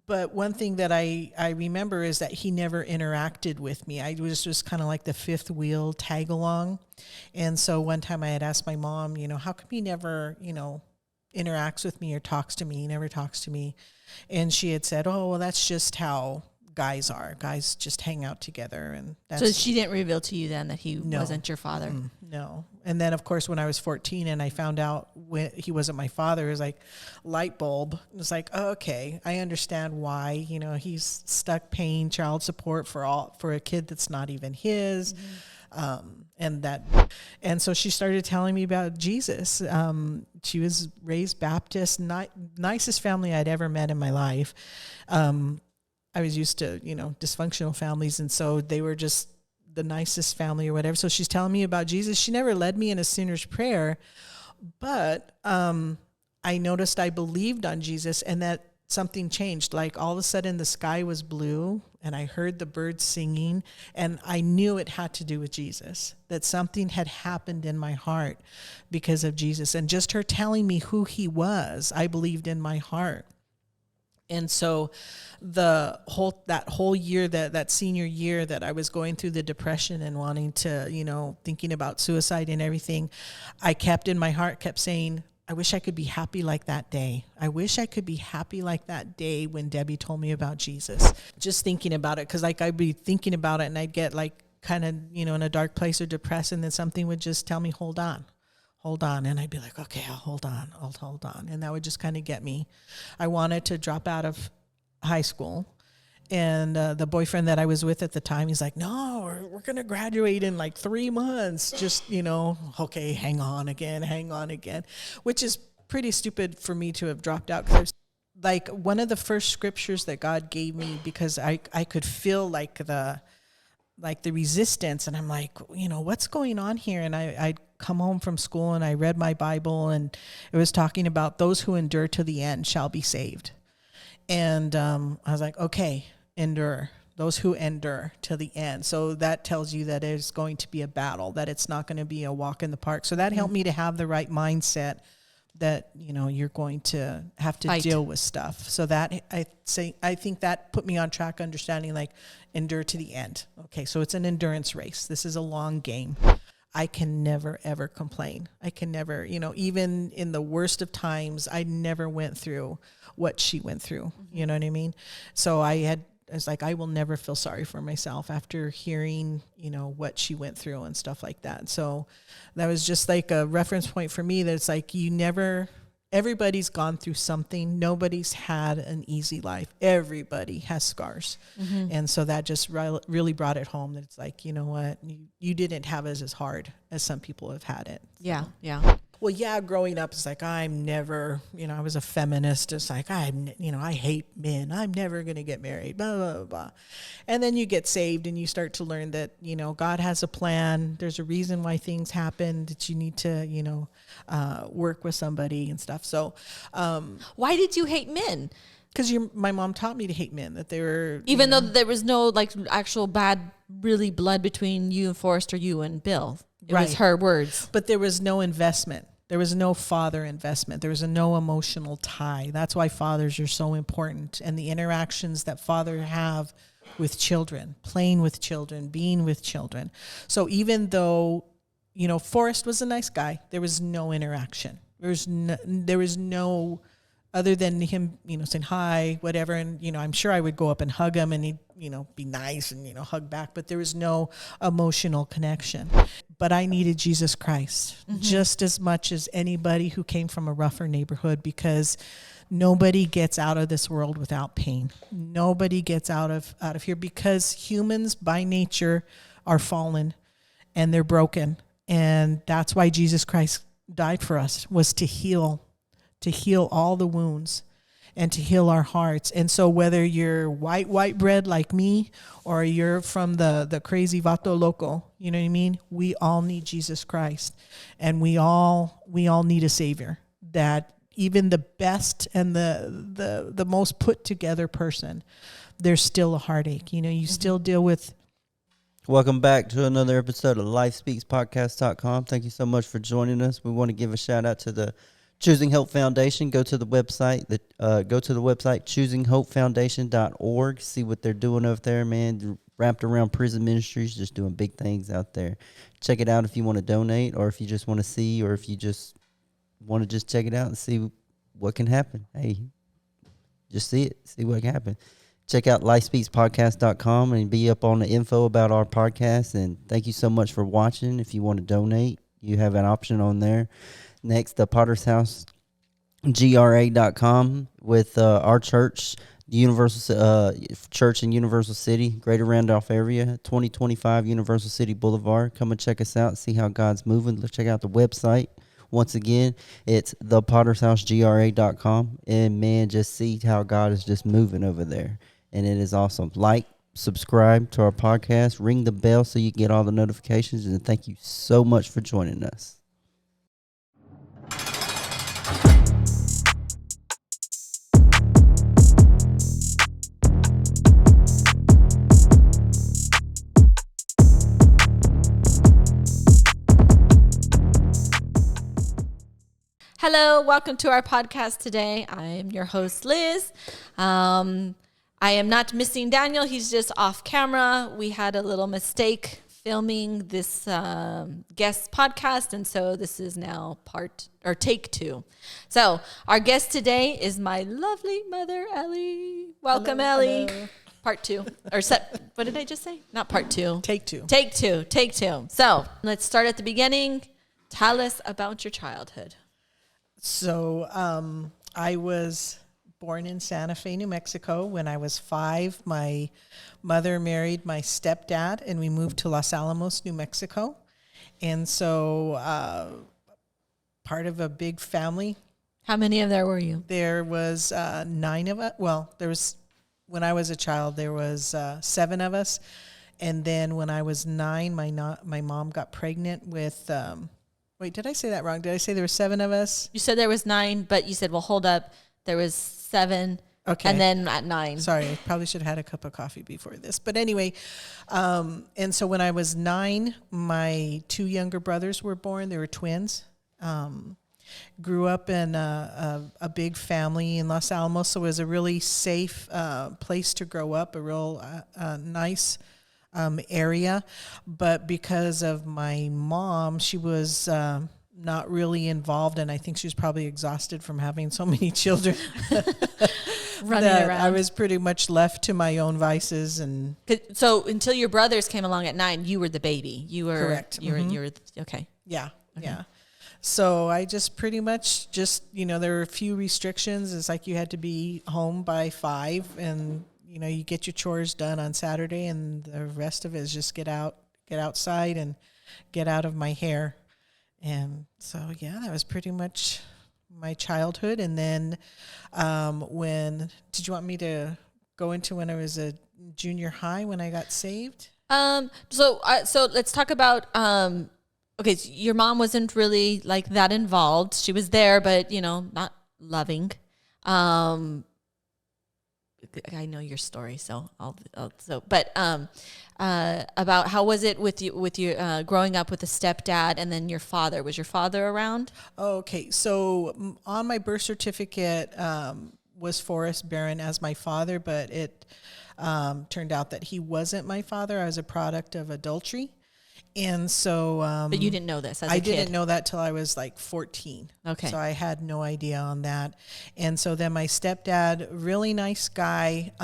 But one thing that I remember is that he never interacted with me. I was just kind of like the fifth wheel tag along. And so one time I had asked my mom, how come he never, interacts with me or talks to me? He never talks to me. And she had said, oh, well, that's just how guys are. Guys just hang out together. And that's, so she didn't reveal to you then that he wasn't your father? No. And then, of course, when I was 14 and I found out he wasn't my father, it was like light bulb. It was like, oh, okay, I understand why. He's stuck paying child support for a kid that's not even his. And so she started telling me about Jesus. She was raised Baptist, nicest family I'd ever met in my life. I was used to, dysfunctional families. And so they were just the nicest family or whatever. So she's telling me about Jesus. She never led me in a sinner's prayer, but I noticed I believed on Jesus and that something changed. Like all of a sudden the sky was blue and I heard the birds singing and I knew it had to do with Jesus, that something had happened in my heart because of Jesus. And just her telling me who he was, I believed in my heart. And so that whole year, that senior year that I was going through the depression and wanting to, thinking about suicide and everything, I kept in my heart, kept saying, I wish I could be happy like that day. I wish I could be happy like that day when Debbie told me about Jesus. Just thinking about it, because I'd be thinking about it and I'd get kind of, in a dark place or depressed, and then something would just tell me, hold on. And I'd be like, okay, I'll hold on. And that would just kind of get me. I wanted to drop out of high school. And the boyfriend that I was with at the time, he's like, no, we're going to graduate in 3 months. Just, okay, hang on again, which is pretty stupid for me to have dropped out. Because one of the first scriptures that God gave me, because I could feel the resistance, and I'm like, what's going on here? And I'd come home from school and I read my Bible, and it was talking about those who endure to the end shall be saved. And I was like, okay, endure. Those who endure to the end. So that tells you that it's going to be a battle, that it's not going to be a walk in the park. So that helped me to have the right mindset that, you're going to have to deal with stuff. So that I think that put me on track, understanding endure to the end. Okay. So it's an endurance race. This is a long game. I can never, ever complain. I can never, even in the worst of times, I never went through what she went through. You know what I mean? So I was like, I will never feel sorry for myself after hearing, what she went through and stuff like that. So that was just a reference point for me, that it's everybody's gone through something. Nobody's had an easy life. Everybody has scars. Mm-hmm. And so that just really brought it home, that it's you know what, you didn't have it as hard as some people have had it. Yeah. So. Yeah. Well, yeah, growing up, it's I'm never, I was a feminist. It's I hate men. I'm never going to get married, blah, blah, blah, blah. And then you get saved and you start to learn that, God has a plan. There's a reason why things happen, that you need to, work with somebody and stuff. So, why did you hate men? Because my mom taught me to hate men, that they were... Even though there was no actual bad, really blood between you and Forrest, or you and Bill. It was her words. But there was no investment. There was no father investment. There was no emotional tie. That's why fathers are so important. And the interactions that fathers have with children, playing with children, being with children. So even though, Forrest was a nice guy, there was no interaction. There was no other than him, saying hi, whatever. And, I'm sure I would go up and hug him and he'd, be nice and, hug back. But there was no emotional connection. But I needed Jesus Christ just as much as anybody who came from a rougher neighborhood, because nobody gets out of this world without pain. Nobody gets out of here, because humans by nature are fallen and they're broken. And that's why Jesus Christ died for us, was to heal all the wounds and to heal our hearts. And so whether you're white bread like me, or you're from the crazy Vato Loco, you know what I mean? We all need Jesus Christ, and we all need a savior. That even the best and the most put together person, there's still a heartache. You still deal with. Welcome back to another episode of LifeSpeaksPodcast.com. Thank you so much for joining us. We want to give a shout out to the Choosing Hope Foundation, go to the website, choosinghopefoundation.org. See what they're doing over there, man. Wrapped around prison ministries, just doing big things out there. Check it out if you want to donate, or if you just want to see, or if you just want to just check it out and see what can happen. Hey, just see what can happen. Check out lifespeakspodcast.com and be up on the info about our podcast. And thank you so much for watching. If you want to donate, you have an option on there. Next, the Potter's House, GRA.com with our church, the Universal Church in Universal City, Greater Randolph area, 2025 Universal City Boulevard. Come and check us out, see how God's moving. Let's check out the website. Once again, it's thepottersHouseGRA.com. And, man, just see how God is just moving over there. And it is awesome. Like, subscribe to our podcast, ring the bell so you get all the notifications. And thank you so much for joining us. Hello, welcome to our podcast today. I am your host, Liz. I am not missing Daniel. He's just off camera. We had a little mistake filming this guest podcast, and so this is now take 2. So our guest today is my lovely mother, Ellie. Welcome, hello, Ellie. Hello. Part 2. What did I just say? Not part 2. Take 2. Take 2. Take 2. So let's start at the beginning. Tell us about your childhood. So I was born in Santa Fe, New Mexico. When I was 5, my mother married my stepdad, and we moved to Los Alamos, New Mexico. And so part of a big family. How many of there were you? There was 9 of us. Well, when I was a child, there was 7 of us. And then when I was 9, my mom got pregnant with... Wait, did I say that wrong? Did I say there were 7 of us? You said there was 9, but you said, well, hold up. There was 7. Okay. And then at 9. Sorry, I probably should have had a cup of coffee before this. But anyway, and so when I was 9, my 2 younger brothers were born. They were twins. Grew up in a big family in Los Alamos, so it was a really safe place to grow up, a real nice area. But because of my mom, she was not really involved, and I think she was probably exhausted from having so many children. Running around. I was pretty much left to my own vices. And so until your brothers came along at 9, you were the baby. You were correct. You were okay. Yeah, okay. Yeah. So I just pretty much there were a few restrictions. It's like you had to be home by 5, and you get your chores done on Saturday, and the rest of it is just get outside and get out of my hair. And so, yeah, that was pretty much my childhood. And then did you want me to go into when I was a junior high when I got saved? So let's talk about, okay, so your mom wasn't really like that involved. She was there, but, not loving. I know your story, so about how was it with you growing up with a stepdad and then your father? Was your father around? Okay, so on my birth certificate was Forrest Barron as my father, but it turned out that he wasn't my father. I was a product of adultery. And so... but you didn't know this as a kid? I didn't know that till I was like 14. Okay. So I had no idea on that. And so then my stepdad, really nice guy,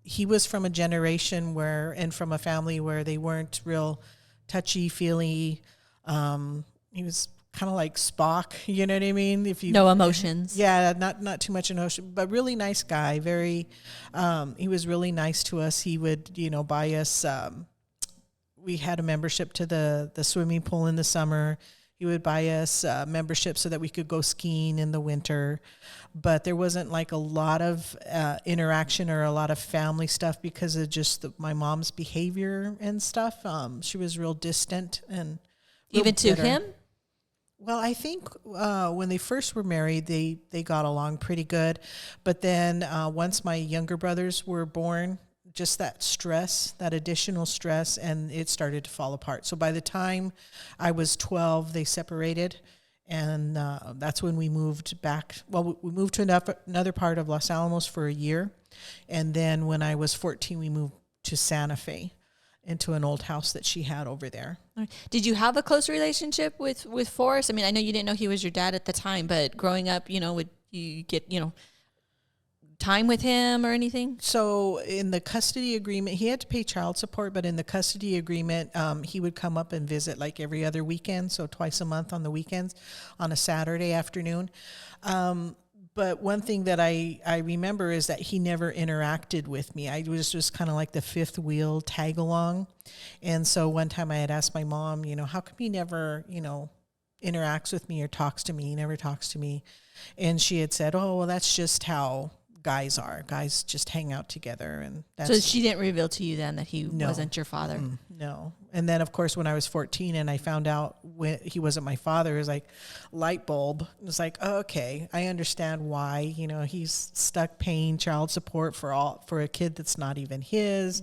he was from a generation and from a family where they weren't real touchy-feely. He was kind of like Spock, you know what I mean? No emotions. Yeah, not too much emotion, but really nice guy. Very, he was really nice to us. He would, buy us... we had a membership to the swimming pool in the summer. He would buy us membership so that we could go skiing in the winter. But there wasn't like a lot of interaction or a lot of family stuff because of just my mom's behavior and stuff. She was real distant and even to him? Well, I think when they first were married, they got along pretty good. But then once my younger brothers were born, just that additional stress, and it started to fall apart. So by the time I was 12, they separated, And that's when we moved back. Well, we moved to another part of Los Alamos for a year. And then when I was 14, we moved to Santa Fe into an old house that she had over there. Did you have a close relationship with Forrest? I mean, I know you didn't know he was your dad at the time, but growing up, would you get, time with him or anything? So in the custody agreement, he had to pay child support, but in the custody agreement, he would come up and visit like every other weekend. So twice a month on the weekends on a Saturday afternoon. But one thing that I remember is that he never interacted with me. I was just kind of like the fifth wheel tag along. And so one time I had asked my mom, how come he never, interacts with me or talks to me? He never talks to me. And she had said, oh, well, that's just how guys are. Guys just hang out together. And that's, so she didn't reveal to you then that he wasn't your father? No. And then, of course, when I was 14 and I found out he wasn't my father, it was like light bulb. It was like, oh, okay, I understand why, he's stuck paying child support for a kid that's not even his.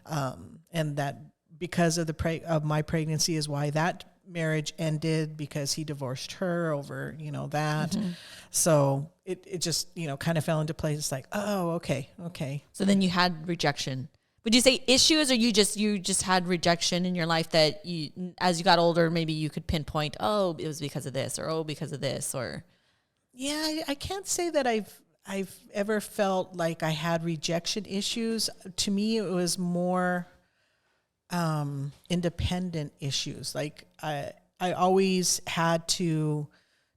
And that because of of my pregnancy is why that marriage ended, because he divorced her over, that. So it just, kind of fell into place. It's like, oh, okay. So then you had rejection. Would you say issues, or you just had rejection in your life that you, as you got older, maybe you could pinpoint, oh, it was because of this, or oh, because of this, or? Yeah, I can't say that I've ever felt like I had rejection issues. To me, it was more independent issues. Like I always had to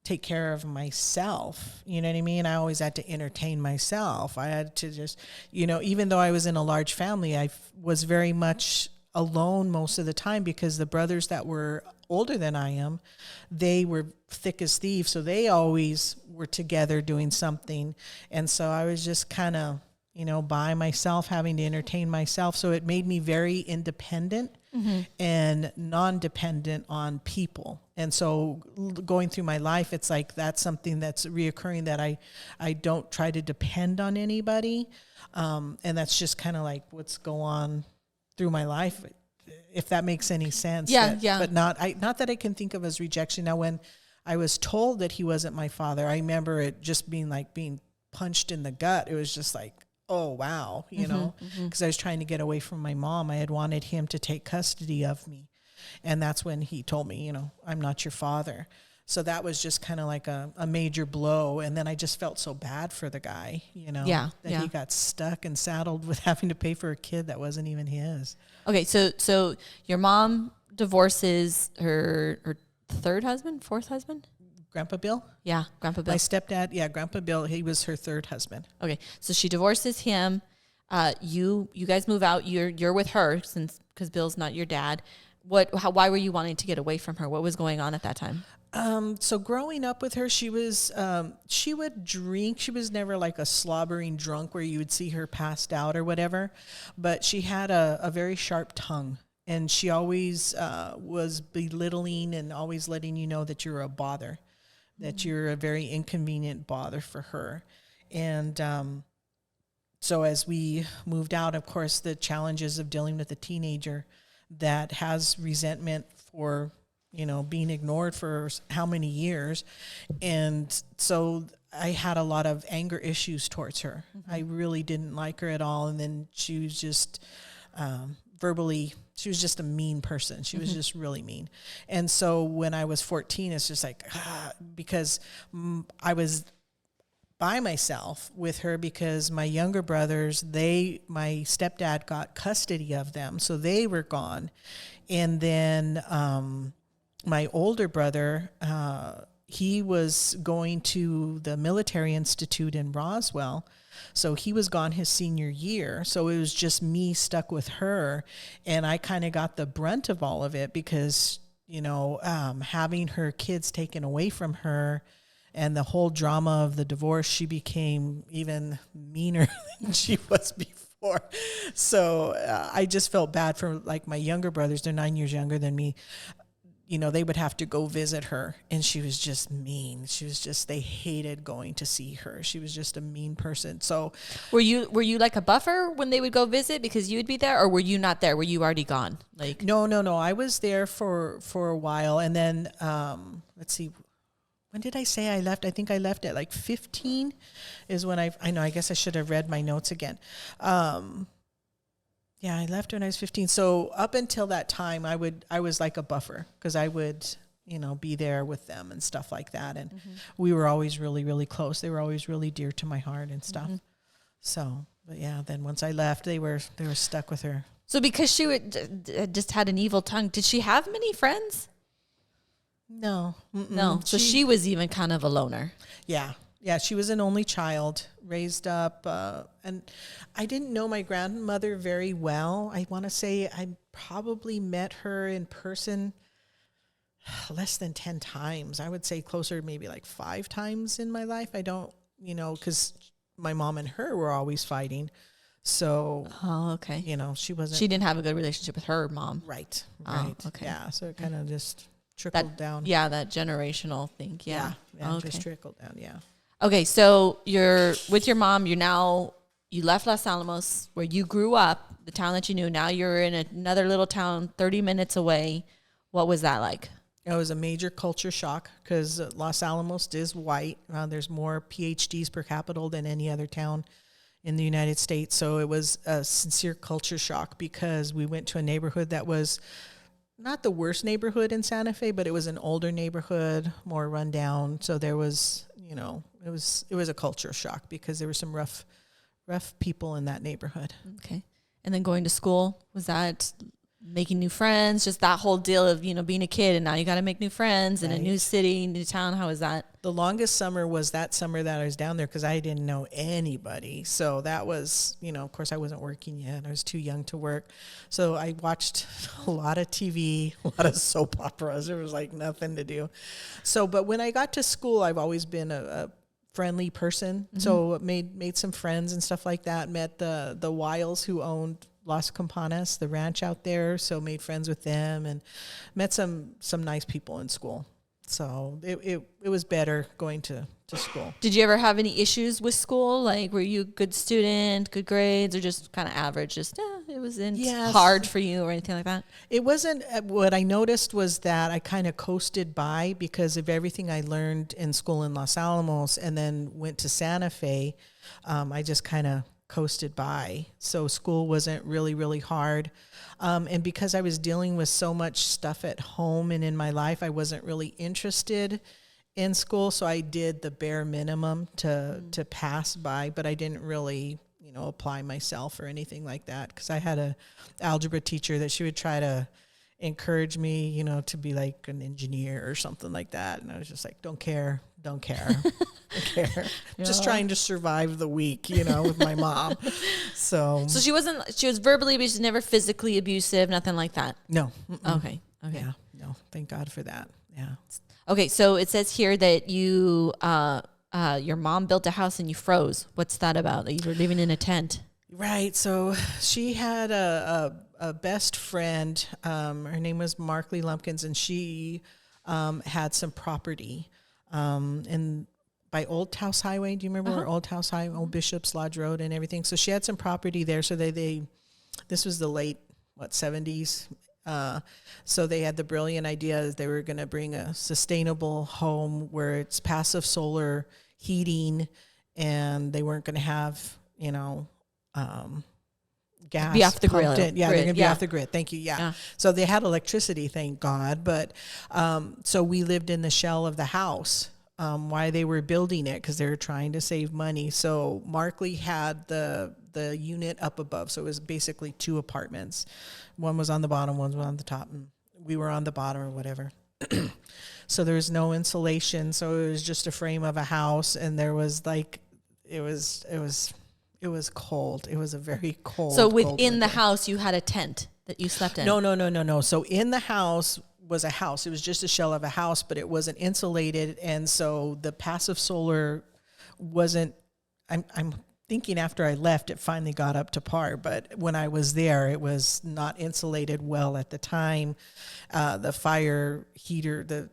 take care of myself. You know what I mean? I always had to entertain myself. I had to just, even though I was in a large family, I was very much alone most of the time, because the brothers that were older than I am, they were thick as thieves. So they always were together doing something. And so I was just kind of, by myself, having to entertain myself. So it made me very independent and non-dependent on people. And so going through my life, it's like that's something that's reoccurring, that I don't try to depend on anybody. And that's just kind of like what's go on through my life, if that makes any sense. Yeah. But not that I can think of as rejection. Now, when I was told that he wasn't my father, I remember it just being like being punched in the gut. It was just like, oh, wow, because I was trying to get away from my mom. I had wanted him to take custody of me. And that's when he told me, I'm not your father. So that was just kind of like a major blow. And then I just felt so bad for the guy, that he got stuck and saddled with having to pay for a kid that wasn't even his. Okay, so your mom divorces her fourth husband? Grandpa Bill? Yeah, Grandpa Bill. My stepdad, Grandpa Bill, he was her third husband. Okay, so she divorces him. You guys move out. You're with her because Bill's not your dad. Why were you wanting to get away from her? What was going on at that time? So growing up with her, she would drink. She was never like a slobbering drunk where you would see her passed out or whatever, but she had a very sharp tongue. And she always was belittling and always letting you know that you're a bother, that you're a very inconvenient bother for her. And so as we moved out, of course, the challenges of dealing with a teenager that has resentment for, being ignored for how many years. And so I had a lot of anger issues towards her. I really didn't like her at all. And then she was just she was just a mean person. She was just really mean. And so when I was 14, it's just like, because I was by myself with her, because my younger brothers, my stepdad got custody of them. So they were gone. And then my older brother, he was going to the military institute in Roswell. So he was gone his senior year. So it was just me stuck with her. And I kind of got the brunt of all of it because, having her kids taken away from her and the whole drama of the divorce, she became even meaner than she was before. So I just felt bad for like my younger brothers. They're 9 years younger than me. They would have to go visit her, and she was just mean. They hated going to see her. She was just a mean person. So were you like a buffer when they would go visit because you would be there, or were you not there? Were you already gone? Like, no. I was there for a while. And then, let's see, when did I say I left? I think I left at like 15 is when I know, I guess I should have read my notes again. Yeah, I left when I was 15. So up until that time, I was like a buffer because I would, be there with them and stuff like that. And we were always really, really close. They were always really dear to my heart and stuff. So, but yeah, then once I left, they were stuck with her. So because she just had an evil tongue, did she have many friends? No. No. So she was even kind of a loner. Yeah. Yeah, she was an only child, raised up, and I didn't know my grandmother very well. I want to say I probably met her in person less than 10 times. I would say closer to maybe like 5 times in my life. I don't, because my mom and her were always fighting. So, okay. She didn't have a good relationship with her mom. Right. Okay. Yeah, so it kind of just trickled down. Yeah, that generational thing. Yeah. Just trickled down, yeah. Okay, so you're with your mom. You left Los Alamos, where you grew up, the town that you knew. Now you're in another little town 30 minutes away. What was that like? It was a major culture shock because Los Alamos is white. There's more PhDs per capita than any other town in the United States. So it was a sincere culture shock because we went to a neighborhood that was not the worst neighborhood in Santa Fe, but it was an older neighborhood, more rundown. So there was, it was a culture shock because there were some rough people in that neighborhood. Okay. And then going to school, was that making new friends? Just that whole deal of, being a kid and now you got to make new friends in a new city, new town. How was that? The longest summer was that summer that I was down there because I didn't know anybody. So that was, of course I wasn't working yet. I was too young to work. So I watched a lot of TV, a lot of soap operas. There was like nothing to do. So, but when I got to school, I've always been a friendly person. So made some friends and stuff like that. Met the Wiles who owned Las Campanas, the ranch out there. So made friends with them and met some nice people in school. So it was better going to school. Did you ever have any issues with school? Like, were you a good student, good grades, or just kind of average? Just, it wasn't hard for you or anything like that? It wasn't. What I noticed was that I kind of coasted by because of everything I learned in school in Los Alamos and then went to Santa Fe. I just kind of coasted by. So school wasn't really, really hard. And because I was dealing with so much stuff at home and in my life, I wasn't really interested in school. So I did the bare minimum to pass by, but I didn't really, apply myself or anything like that. Because I had a algebra teacher that she would try to encourage me, to be like an engineer or something like that. And I was just like, don't care. Just trying to survive the week, with my mom. So she was verbally abusive, never physically abusive, nothing like that. No. Okay. Yeah. No. Thank God for that. Yeah. Okay. So it says here that you, your mom built a house and you froze. What's that about? That you were living in a tent. Right. So she had a best friend. Her name was Markley Lumpkins, and she had some property in by Old House Highway. Do you remember where Old House Highway, Old Bishop's Lodge Road and everything? So she had some property there. So this was the late 70s. So they had the brilliant idea that they were going to bring a sustainable home where it's passive solar heating, and they weren't going to have, gas. Be off the grid. Yeah, they're going to be off the grid. Thank you. Yeah. So they had electricity, thank God. But so we lived in the shell of the house while they were building it because they were trying to save money. So Markley had the unit up above. So it was basically 2 apartments. One was on the bottom, one was on the top, and we were on the bottom or whatever. So there was no insulation. So it was just a frame of a house, and there was like, it was cold. It was a very cold. So within the house, you had a tent that you slept in? No. So in the house was a house. It was just a shell of a house, but it wasn't insulated. And so the passive solar wasn't, I'm thinking after I left, it finally got up to par. But when I was there, it was not insulated well at the time. The fire heater, the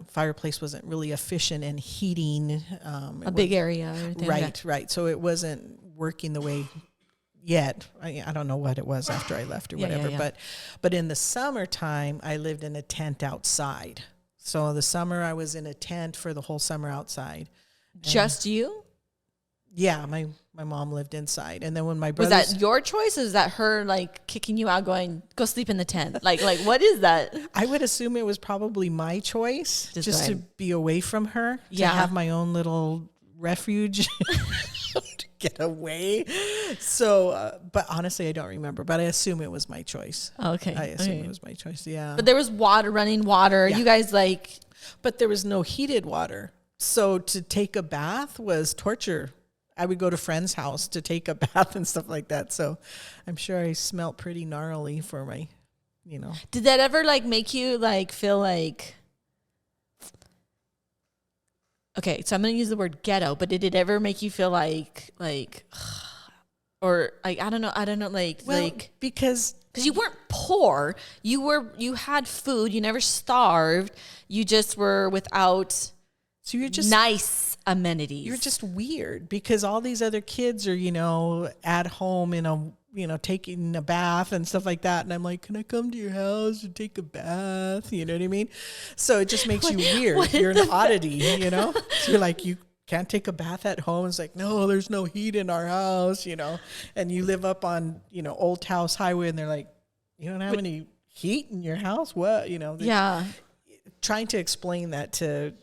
fireplace wasn't really efficient in heating a big area. Or anything like that. Right. So it wasn't working the way yet. I don't know what it was after I left or whatever. But in the summertime, I lived in a tent outside. So the summer I was in a tent for the whole summer outside. Just you? Yeah, my mom lived inside. And then when my Was brother... that your choice? Or is that her like kicking you out going, go sleep in the tent? Like what is that? I would assume it was probably my choice just to be away from her, to have my own little refuge to get away. So, but honestly, I don't remember, but I assume it was my choice. Okay. I assume it was my choice. Yeah. But there was running water. Yeah. You guys like... But there was no heated water. So to take a bath was torture. I would go to friends' house to take a bath and stuff like that. So I'm sure I smelled pretty gnarly for my, Did that ever like make you like feel like... Okay, so I'm going to use the word ghetto, but did it ever make you feel like, or like, I don't know, like, because you weren't poor, you had food, you never starved, you just were without, so you're just nice amenities. You're just weird because all these other kids are, at home in a, taking a bath and stuff like that. And I'm like, can I come to your house and take a bath? You know what I mean? So it just makes you weird. You're an oddity, So you're like, you can't take a bath at home. It's like, no, there's no heat in our house, and you live up on, Old House Highway and they're like, you don't have any heat in your house? What? Yeah. Trying to explain that to,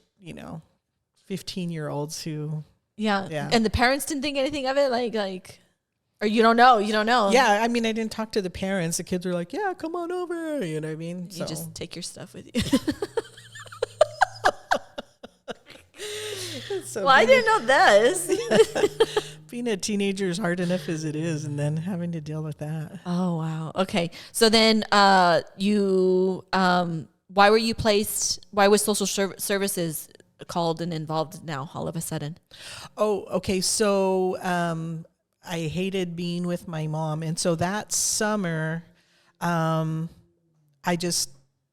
15-year-olds who. Yeah. And the parents didn't think anything of it? Like, or you don't know. Yeah, I mean, I didn't talk to the parents. The kids were like, yeah, come on over. You know what I mean? You just take your stuff with you. So I didn't know this. Being a teenager is hard enough as it is, and then having to deal with that. Oh, wow. Okay. So then why were you placed, why was social services called and involved now all of a sudden? Oh, okay. So I hated being with my mom. And so that summer, I just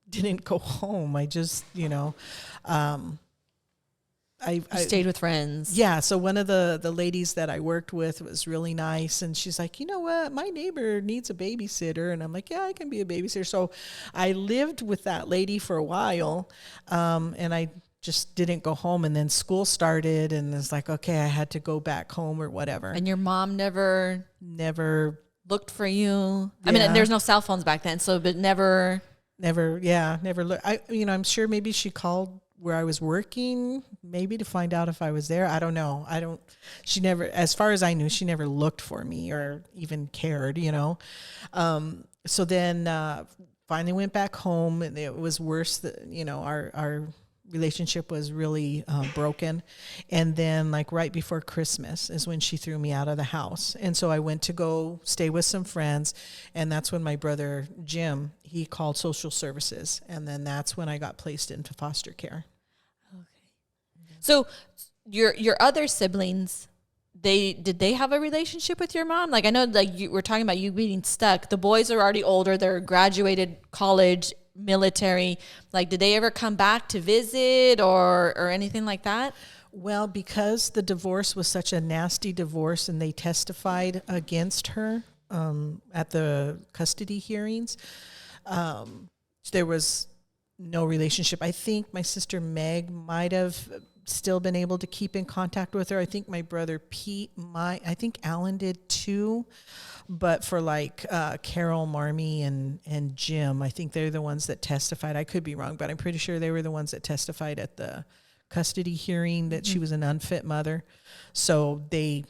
didn't go home. I just, I stayed with friends. Yeah. So one of the ladies that I worked with was really nice. And she's like, you know what? My neighbor needs a babysitter. And I'm like, yeah, I can be a babysitter. So I lived with that lady for a while. And I just didn't go home. And then school started and it's like, okay, I had to go back home or whatever. And your mom never looked for you. Yeah. I mean, there's no cell phones back then. So, but never looked. I'm sure maybe she called where I was working, maybe to find out if I was there. I don't know. She never, as far as I knew, she never looked for me or even cared, So then finally went back home and it was worse that, our relationship was really broken. And then like right before Christmas is when she threw me out of the house. And so I went to go stay with some friends. And that's when my brother, Jim, he called social services. And then that's when I got placed into foster care. Okay. So your other siblings, did they have a relationship with your mom? Like I know like you were talking about you being stuck. The boys are already older. They're graduated college, military. Like did they ever come back to visit or anything like that? Well, because the divorce was such a nasty divorce and they testified against her at the custody hearings, there was no relationship. I think my sister Meg might have still been able to keep in contact with her. I think my brother Pete I think Alan did too. But for like Carol, Marmee, and Jim, I think they're the ones that testified. I could be wrong, but I'm pretty sure they were the ones that testified at the custody hearing that she was an unfit mother. So the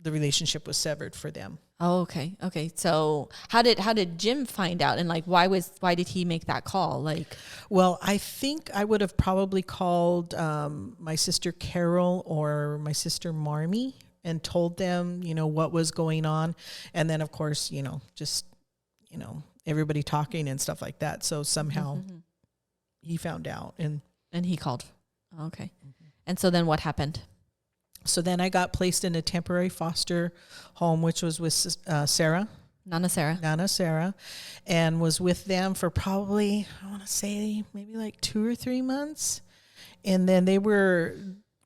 relationship was severed for them. Oh, okay. Okay. So how did Jim find out? And like, why did he make that call? Like, well, I think I would have probably called my sister Carol or my sister Marmee and told them, what was going on. And then of course, just, everybody talking and stuff like that. So somehow he found out and he called. Okay. And so then what happened? So then I got placed in a temporary foster home, which was with Nana Sarah, and was with them for probably, I want to say maybe like 2 or 3 months. And then they were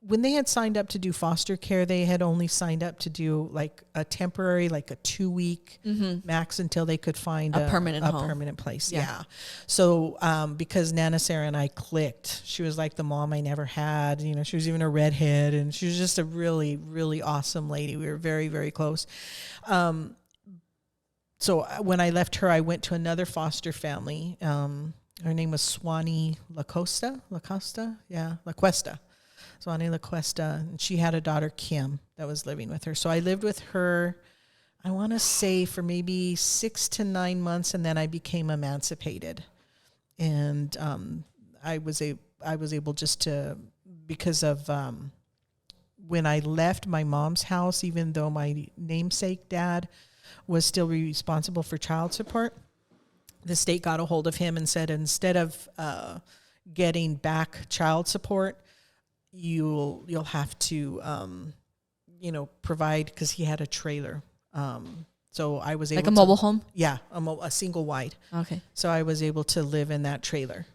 when they had signed up to do foster care, they had only signed up to do like a temporary, like a 2-week max until they could find a permanent home. Permanent place. Yeah. So, because Nana Sarah and I clicked, she was like the mom I never had, you know, she was even a redhead, and she was just a really, really awesome lady. We were very, very close. So when I left her, I went to another foster family. Her name was Swanee LaCuesta. Swanee LaCuesta. And she had a daughter, Kim, that was living with her. So I lived with her, I want to say, for maybe 6 to 9 months, and then I became emancipated. And I was able just to, because of when I left my mom's house, even though my namesake dad was still responsible for child support, the state got a hold of him and said, instead of getting back child support, you'll have to provide, because he had a trailer. So I was able like a mobile home. Yeah, a single wide. Okay. So I was able to live in that trailer.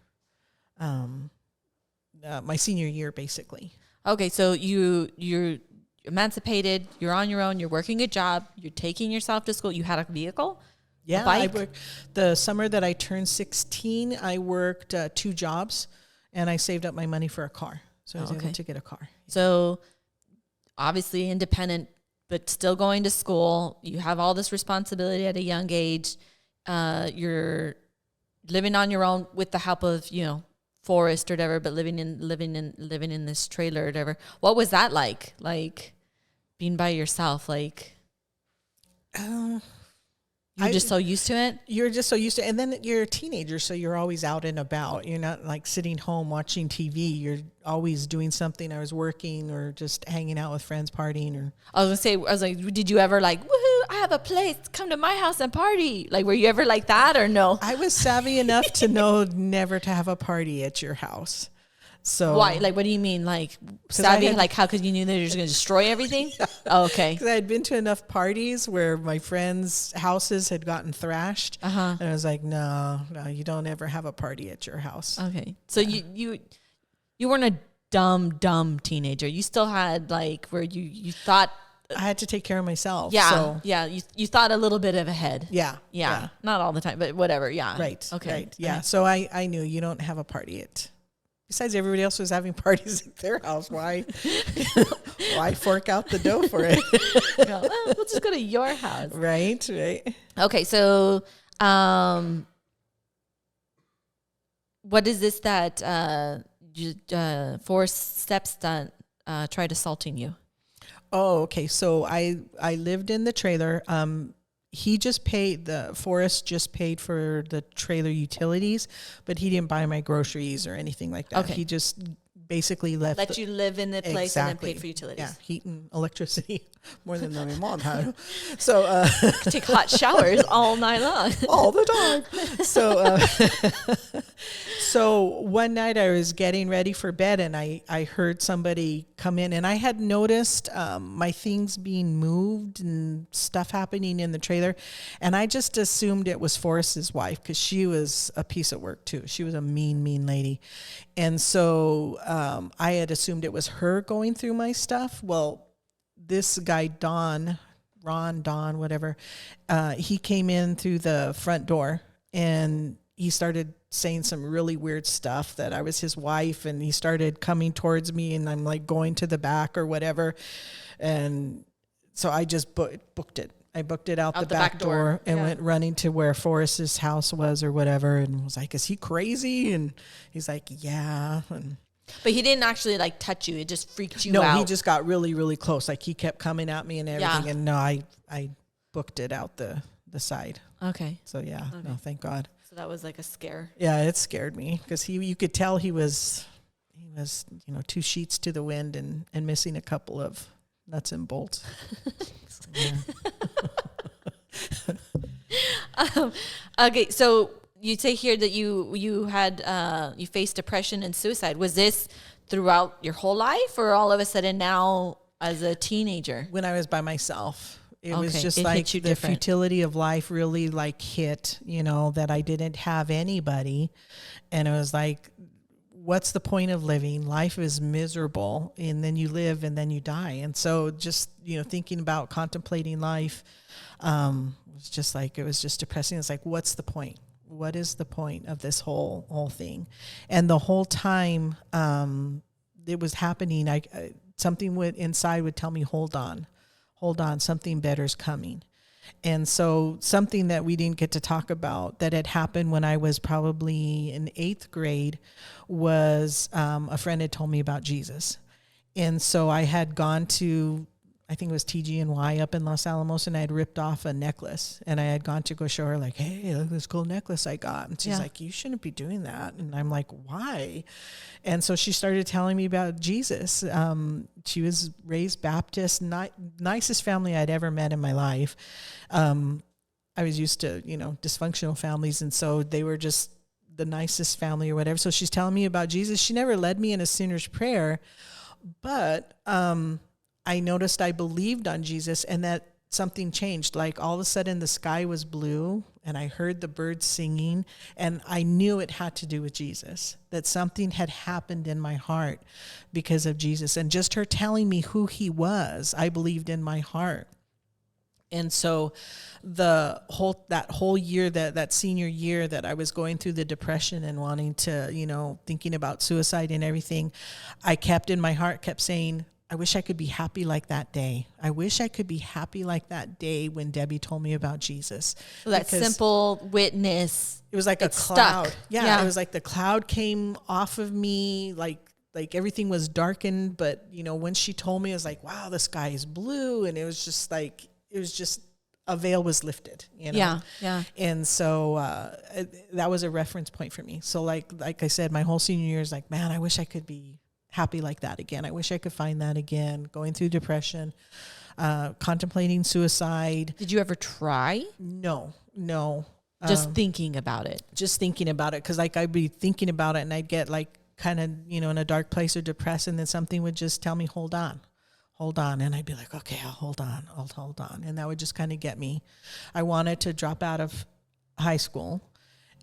My senior year, basically. Okay, so you're emancipated. You're on your own. You're working a job. You're taking yourself to school. You had a vehicle. Yeah, a bike? I worked the summer that I turned 16. I worked 2 jobs, and I saved up my money for a car. So I was able to get a car. So obviously independent, but still going to school. You have all this responsibility at a young age. You're living on your own with the help of, Forrest or whatever, but living in this trailer or whatever. What was that like? Like being by yourself? Like you're just so used to it? You're just so used to it. And then you're a teenager, so you're always out and about. You're not like sitting home watching TV. You're always doing something. I was working or just hanging out with friends, partying. Or I was like, did you ever like, woohoo, I have a place, come to my house and party? Like, were you ever like that or no? I was savvy enough to know never to have a party at your house. So why? Like, what do you mean? Like savvy? Like how? Because you knew they were just going to destroy everything? Yeah. Oh, okay. Because I had been to enough parties where my friends' houses had gotten thrashed. And I was like, no, you don't ever have a party at your house. Okay. So you weren't a dumb teenager. You still had like where you thought. I had to take care of myself. Yeah. So. Yeah. You thought a little bit of ahead. Yeah. Not all the time, but whatever. Yeah. Right. Okay. Right. Yeah. So I knew you don't have a party at. Besides, everybody else was having parties at their house. Why fork out the dough for it? Well, we'll just go to your house. Right. Okay, so what is this that Forrest Stepson tried assaulting you? Oh, okay. So I lived in the trailer. Forrest just paid for the trailer utilities, but he didn't buy my groceries or anything like that. Okay. He just basically let you live in the place and then paid for utilities. Yeah, heat and electricity more than my mom had. So take hot showers all night long, all the time. So one night I was getting ready for bed and I heard somebody come in, and I had noticed my things being moved and stuff happening in the trailer, and I just assumed it was Forrest's wife because she was a piece of work too. She was a mean lady, and so I had assumed it was her going through my stuff. Well, this guy, Don, whatever, he came in through the front door and he started saying some really weird stuff that I was his wife, and he started coming towards me and I'm like going to the back or whatever. And so I just booked it. I booked it out the back door and went running to where Forrest's house was or whatever, and was like, is he crazy? And he's like, yeah. But he didn't actually like touch you. It just freaked you out. No, he just got really, really close. Like he kept coming at me and everything. Yeah. And no, I booked it out the side. Okay. So yeah, no, thank God. So that was like a scare. Yeah, it scared me because you could tell he was 2 sheets to the wind and missing a couple of nuts and bolts. Okay, so you say here that you had you faced depression and suicide. Was this throughout your whole life, or all of a sudden now as a teenager? When I was by myself. It was just like the futility of life really like hit, that I didn't have anybody. And it was like what's the point of living? Life is miserable, and then you live and then you die. And so just, thinking about contemplating life, was just like, it was just depressing. It's like, what's the point? What is the point of this whole thing? And the whole time, it was happening, something inside would tell me, hold on, something better's coming. And so something that we didn't get to talk about that had happened when I was probably in 8th grade was a friend had told me about Jesus. And so I had gone to, I think it was TG&Y up in Los Alamos, and I had ripped off a necklace, and I had gone to go show her, like, hey, look at this cool necklace I got. And she's like, you shouldn't be doing that. And I'm like, why? And so she started telling me about Jesus. She was raised Baptist, nicest family I'd ever met in my life. I was used to, dysfunctional families, and so they were just the nicest family or whatever. So she's telling me about Jesus. She never led me in a sinner's prayer, but I noticed I believed on Jesus, and that something changed. Like all of a sudden the sky was blue, and I heard the birds singing, and I knew it had to do with Jesus, that something had happened in my heart because of Jesus. And just her telling me who he was, I believed in my heart. And so that whole year, that senior year that I was going through the depression and wanting to, thinking about suicide and everything, I kept in my heart, kept saying, I wish I could be happy like that day. I wish I could be happy like that day when Debbie told me about Jesus. So that simple witness. It was like a cloud. Stuck. Yeah, it was like the cloud came off of me, like everything was darkened. But, when she told me, I was like, wow, the sky is blue. And it was just a veil was lifted, Yeah. And so that was a reference point for me. So like I said, my whole senior year is like, man, I wish I could be happy like that again. I wish I could find that again. Going through depression, contemplating suicide. Did you ever try? No. Just thinking about it. Because I'd be thinking about it, and I'd get kind of, in a dark place or depressed, and then something would just tell me, hold on. And I'd be like, okay, I'll hold on. And that would just kind of get me. I wanted to drop out of high school.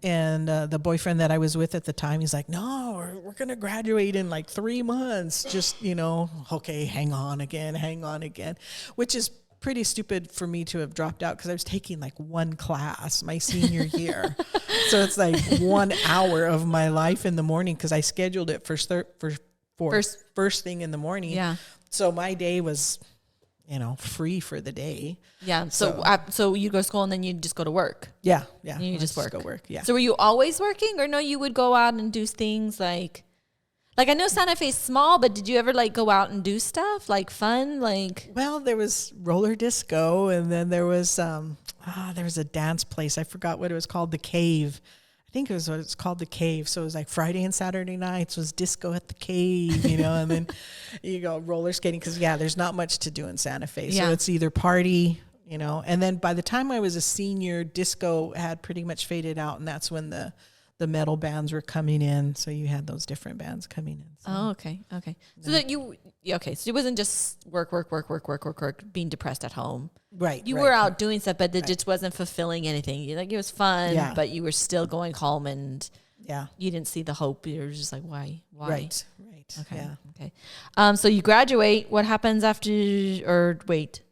And the boyfriend that I was with at the time, he's like, no, we're going to graduate in 3 months. Just, okay, hang on again, which is pretty stupid for me to have dropped out because I was taking one class my senior year. So it's 1 hour of my life in the morning because I scheduled it for first thing in the morning. Yeah. So my day was, free for the day. Yeah. So you go to school and then you just go to work. Yeah. And you just work. Go work. Yeah. So were you always working, or no? You would go out and do things like I know Santa Fe's small, but did you ever go out and do stuff fun? Well, there was roller disco, and then there was a dance place. I forgot what it was called. The Cave. I think it was what it's called, the Cave. So it was Friday and Saturday nights was disco at the Cave, and then you go roller skating because there's not much to do in Santa Fe. So it's either party, and then by the time I was a senior, disco had pretty much faded out, and that's when the metal bands were coming in. So you had those different bands coming in. So. Oh, okay. So that so it wasn't just work, being depressed at home. Right. You were out doing stuff, but it just wasn't fulfilling anything. It was fun, but you were still going home, and you didn't see the hope. You were just like, why? Right. Okay. Yeah. Okay. So you graduate. What happens after? Or wait,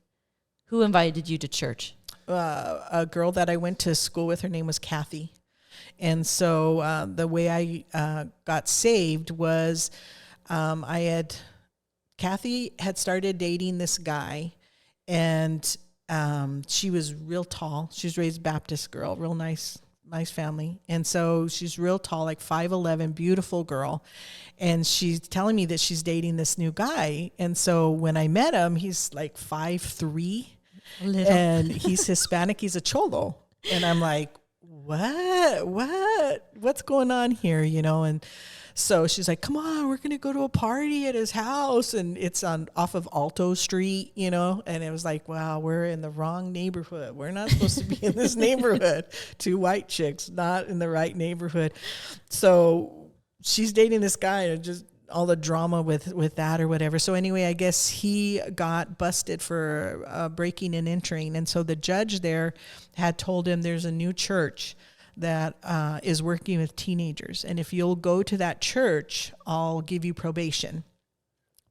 who invited you to church? A girl that I went to school with. Her name was Kathy. And so the way I got saved was Kathy had started dating this guy, and she was real tall. She was raised Baptist girl, real nice family. And so she's real tall, 5'11", beautiful girl. And she's telling me that she's dating this new guy. And so when I met him, he's 5'3", and he's Hispanic. He's a cholo. And I'm like, what's going on here? And so she's like, come on, we're going to go to a party at his house. And it's off of Alto Street, and it was like, wow, we're in the wrong neighborhood. We're not supposed to be in this neighborhood. 2 white chicks, not in the right neighborhood. So she's dating this guy, and just all the drama with that or whatever. So anyway, I guess he got busted for breaking and entering. And so the judge there had told him there's a new church that is working with teenagers. And if you'll go to that church, I'll give you probation.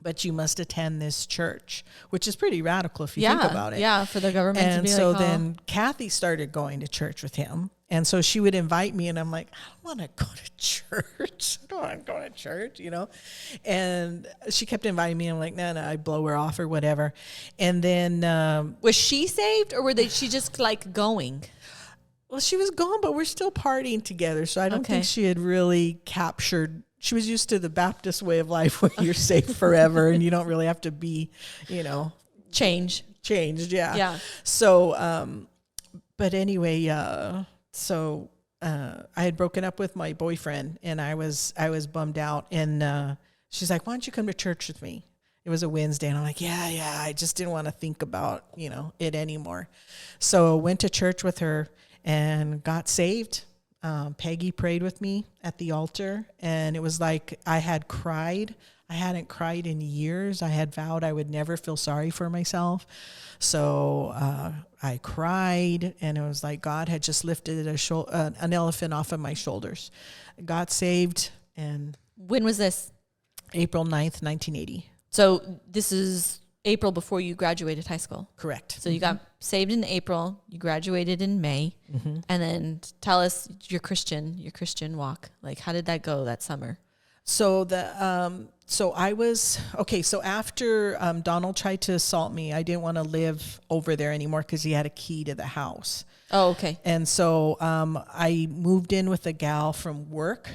But you must attend this church, which is pretty radical if you think about it. Yeah, for the government to And be so like, then Kathy started going to church with him. And so she would invite me, and I'm like, I don't want to go to church. I don't want to go to church, you know. And she kept inviting me. I'm like, no, I'd blow her off or whatever. And then was she saved, or she just like going? well, she was gone, but we're still partying together. So I don't Okay. think she had really captured. She was used to the Baptist way of life where you're safe forever and you don't really have to be, Changed. Yeah. Yeah. So, but anyway, so I had broken up with my boyfriend, and I was bummed out. And she's like, "Why don't you come to church with me?" It was a Wednesday, and I'm like, "Yeah." I just didn't want to think about it anymore. So went to church with her and got saved. Peggy prayed with me at the altar, and it was like I had cried. I hadn't cried in years. I had vowed I would never feel sorry for myself. So I cried, and it was like God had just lifted an elephant off of my shoulders. Got saved, and When was this? April 9th, 1980. So this is April before you graduated high school. Correct. So you got saved in April, you graduated in May, and then tell us your Christian walk. Like, how did that go that summer? So I was okay. So after Donald tried to assault me, I didn't want to live over there anymore because he had a key to the house. Oh, okay. And so I moved in with a gal from work.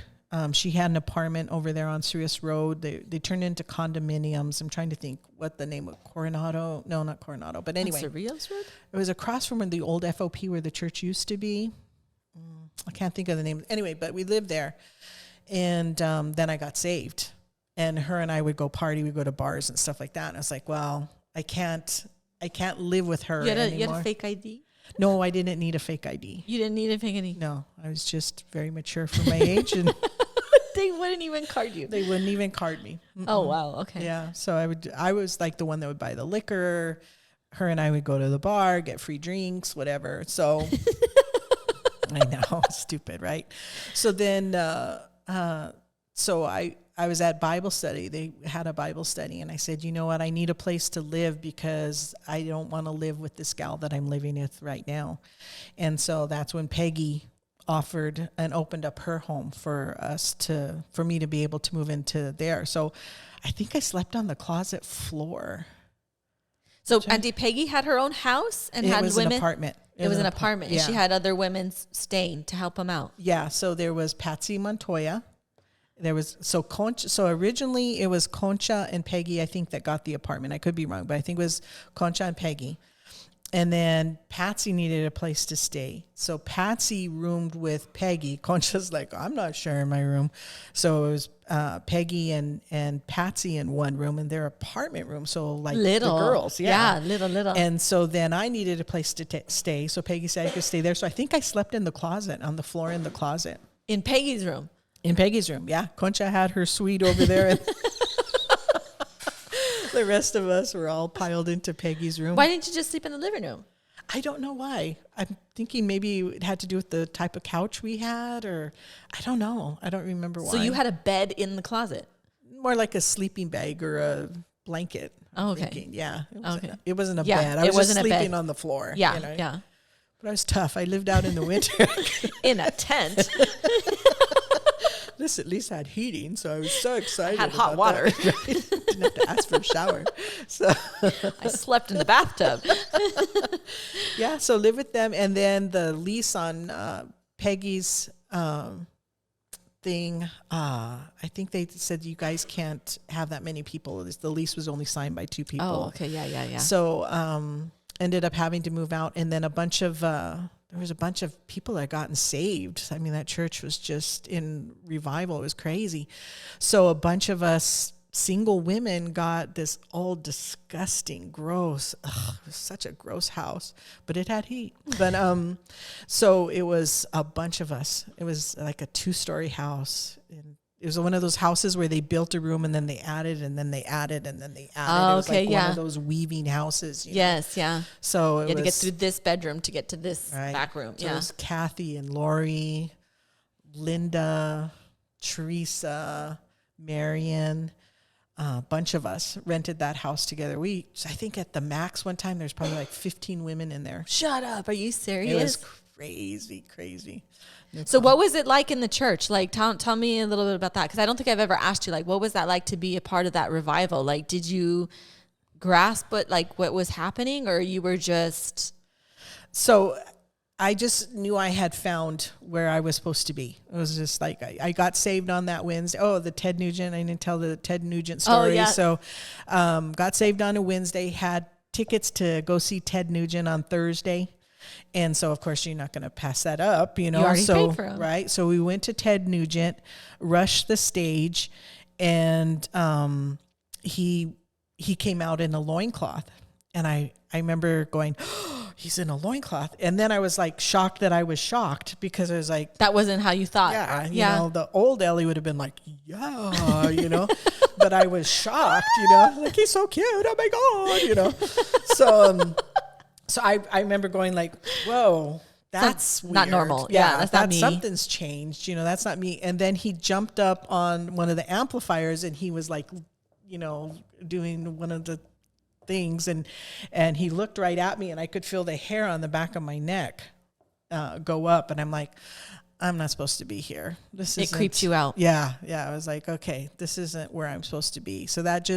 She had an apartment over there on Sirius Road. They turned into condominiums. I'm trying to think what the name of Coronado. No, not Coronado. But anyway, Cerrillos Road? it was across from the old FOP where the church used to be. I can't think of the name. Anyway, but we lived there. And then I got saved. And her and I would go party. We'd go to bars and stuff like that. And I was like, well, I can't live with her anymore. You had a fake ID? No, I didn't need a fake ID. You didn't need a fake ID? No, I was just very mature for my age, and They wouldn't even card you. they wouldn't even card me. Oh, wow. Okay. Yeah, so I was like the one that would buy the liquor. Her and I would go to the bar, get free drinks, whatever. So I know, stupid, right? So then, so I was at Bible study. They had a Bible study, and I said, you know what? I need a place to live because I don't want to live with this gal that I'm living with right now. And so that's when Peggy offered and opened up her home for me to be able to move into there. So I think I slept on the closet floor. So Auntie Peggy had her own house and had women? An apartment. It was an apartment, and she had other women staying to help them out. Yeah, so there was Patsy Montoya. There was Concha. So originally it was Concha and Peggy, I think, that got the apartment. I could be wrong, but I think it was Concha and Peggy. And then Patsy needed a place to stay. So Patsy roomed with Peggy. Concha's like, I'm not sharing my room. So it was Peggy and Patsy in one room in their apartment room. So like little the girls. Yeah, little. And so then I needed a place to stay. So Peggy said I could stay there. So I think I slept in the closet, on the floor in the closet. In Peggy's room? In Peggy's room, yeah. Concha had her suite over there. And the rest of us were all piled into Peggy's room. Why didn't you just sleep in the living room? I don't know why. I'm thinking maybe it had to do with the type of couch we had, or I don't know. I don't remember why. So you had a bed in the closet? More like a sleeping bag or a blanket. Oh, okay. Thinking. Yeah. Okay. It wasn't a Yeah, bed. I it was wasn't just a bed. sleeping on the floor. Yeah, yeah. But I was tough. I lived out in the winter. In a tent. This at least had heating, so I was so excited. Had hot about water. that, right? Didn't have to ask for a shower. So I slept in the bathtub. yeah, so live with them, and then the lease on Peggy's thing. I think they said you guys can't have that many people. The lease was only signed by 2 people. Oh, okay, yeah. So ended up having to move out, and then there was a bunch of people that gotten saved. I mean, that church was just in revival. It was crazy. So a bunch of us single women got this old, disgusting, gross. It was such a gross house, but it had heat. But so it was a bunch of us. It was like a 2-story house, and it was one of those houses where they built a room and then they added and then they added and then they added. Oh, it was okay, like one of those weaving houses. Yes, yeah. So you had to get through this bedroom to get to this back room. So it was Kathy and Lori, Linda, Teresa, Marion, a bunch of us rented that house together. I think at the max one time, there's probably like 15 women in there. Shut up. Are you serious? It was crazy. So what was it like in the church? Like, tell me a little bit about that. Because I don't think I've ever asked you, like, what was that like to be a part of that revival? Like, did you grasp what was happening, or you were just... So I just knew I had found where I was supposed to be. It was just like, I got saved on that Wednesday. Oh, the Ted Nugent. I didn't tell the Ted Nugent story. Oh, yeah. So got saved on a Wednesday, had tickets to go see Ted Nugent on Thursday. And so, of course, you're not going to pass that up, you know. You already paid for him. Right. So we went to Ted Nugent, rushed the stage, and he came out in a loincloth. And I remember going, oh, he's in a loincloth. And then I was like shocked that I was shocked, because I was like, that wasn't how you thought. Yeah. You know, the old Ellie would have been like, yeah, you know, but I was shocked, you know, like, he's so cute. Oh my God, you know. So I remember going like, whoa, that's weird. Not normal. Yeah, that's not me. Something's changed, you know, that's not me. And then he jumped up on one of the amplifiers and he was like, you know, doing one of the things, and he looked right at me, and I could feel the hair on the back of my neck go up, and I'm like, I'm not supposed to be here. It creeps you out. Yeah. I was like, okay, this isn't where I'm supposed to be. So that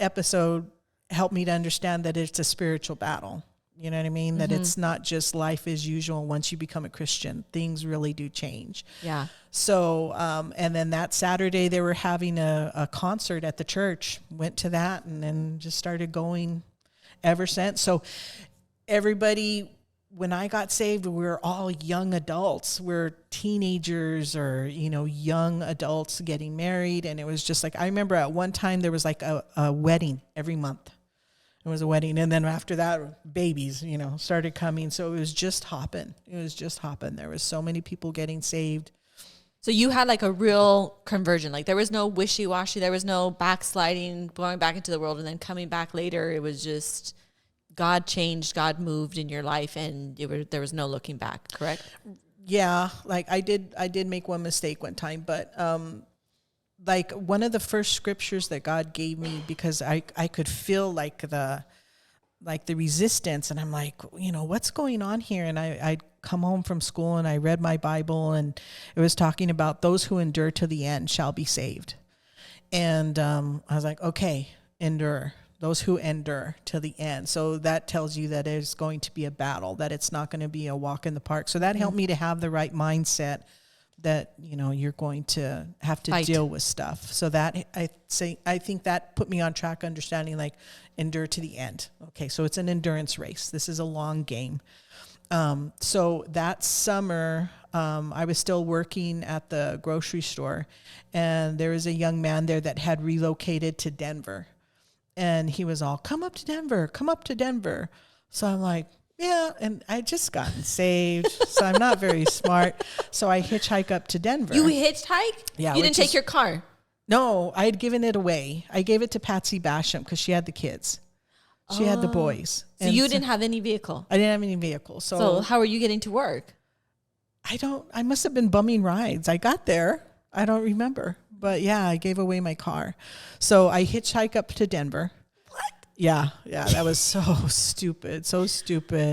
episode helped me to understand that it's a spiritual battle. You know what I mean? Mm-hmm. That it's not just life as usual. Once you become a Christian, things really do change. Yeah. So, and then that Saturday they were having a concert at the church, went to that, and then just started going ever since. So everybody, when I got saved, we were all young adults. We're teenagers or, you know, young adults getting married. And it was just like, I remember at one time there was like a wedding every month. It was a wedding. And then after that, babies, you know, started coming. So it was just hopping. There was so many people getting saved. So you had like a real conversion. Like there was no wishy-washy. There was no backsliding, going back into the world and then coming back later. It was just God changed, God moved in your life, and there was no looking back, correct? Yeah. Like I did make one mistake one time, but like one of the first scriptures that God gave me, because I could feel like the resistance, and I'm like, you know, what's going on here? And I'd come home from school and I read my Bible, and it was talking about those who endure to the end shall be saved. And I was like, okay, endure. Those who endure to the end. So that tells you that it's going to be a battle, that it's not going to be a walk in the park. So that helped me to have the right mindset that, you know, you're going to have to deal with stuff. So that I think that put me on track, understanding like endure to the end. Okay. So it's an endurance race. This is a long game. So that summer, I was still working at the grocery store, and there was a young man there that had relocated to Denver, and he was all, come up to Denver. So I'm like, yeah. And I just gotten saved. So I'm not very smart. So I hitchhike up to Denver. You hitchhike? Yeah. You didn't take your car? No, I had given it away. I gave it to Patsy Basham because she had the kids. She had the boys. So you didn't have any vehicle? I didn't have any vehicle. So how are you getting to work? I must have been bumming rides. I got there. I don't remember. But yeah, I gave away my car. So I hitchhike up to Denver. What? Yeah, that was so stupid.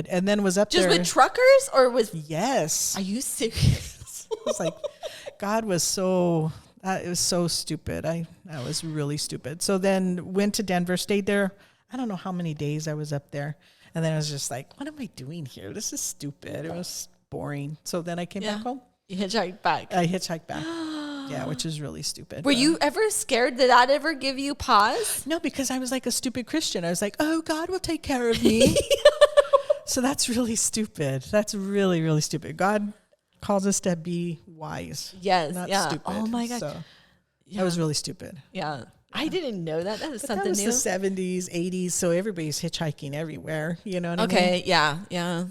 And then was up just there. Just with truckers or with? Yes. Are you serious? It was like, God was so, it was so stupid. That was really stupid. So then went to Denver, stayed there. I don't know how many days I was up there. And then I was just like, what am I doing here? This is stupid. It was boring. So then I came back home. You hitchhiked back. I hitchhiked back. Yeah, which is really stupid. Were you ever scared? Did that ever give you pause? No, because I was like a stupid Christian. I was like, oh, God will take care of me. So that's really stupid. That's really, really stupid. God calls us to be wise. Yes. Not stupid. Oh my God. So that was really stupid. Yeah. I didn't know that. That was something new. That was the 70s, 80s. So everybody's hitchhiking everywhere. You know what I mean? Okay. Yeah. Yeah.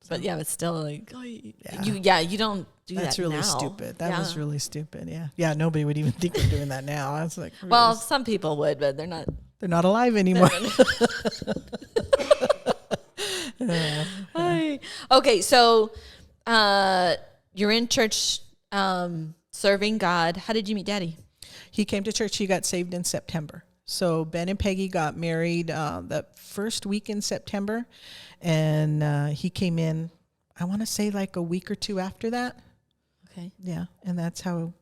But yeah, it's still like, Yeah. you don't do that. That's really now. stupid. That Yeah. was really stupid. Yeah. Yeah. Nobody would even think of doing that now. I was like, really, Well, some people would, but they're not. they're not alive anymore. Okay, so you're in church serving God. How did you meet Daddy? He came to church. He got saved in September. So Ben and Peggy got married that first week in September. And he came in, I want to say like a week or two after that. Okay. Yeah. And that's how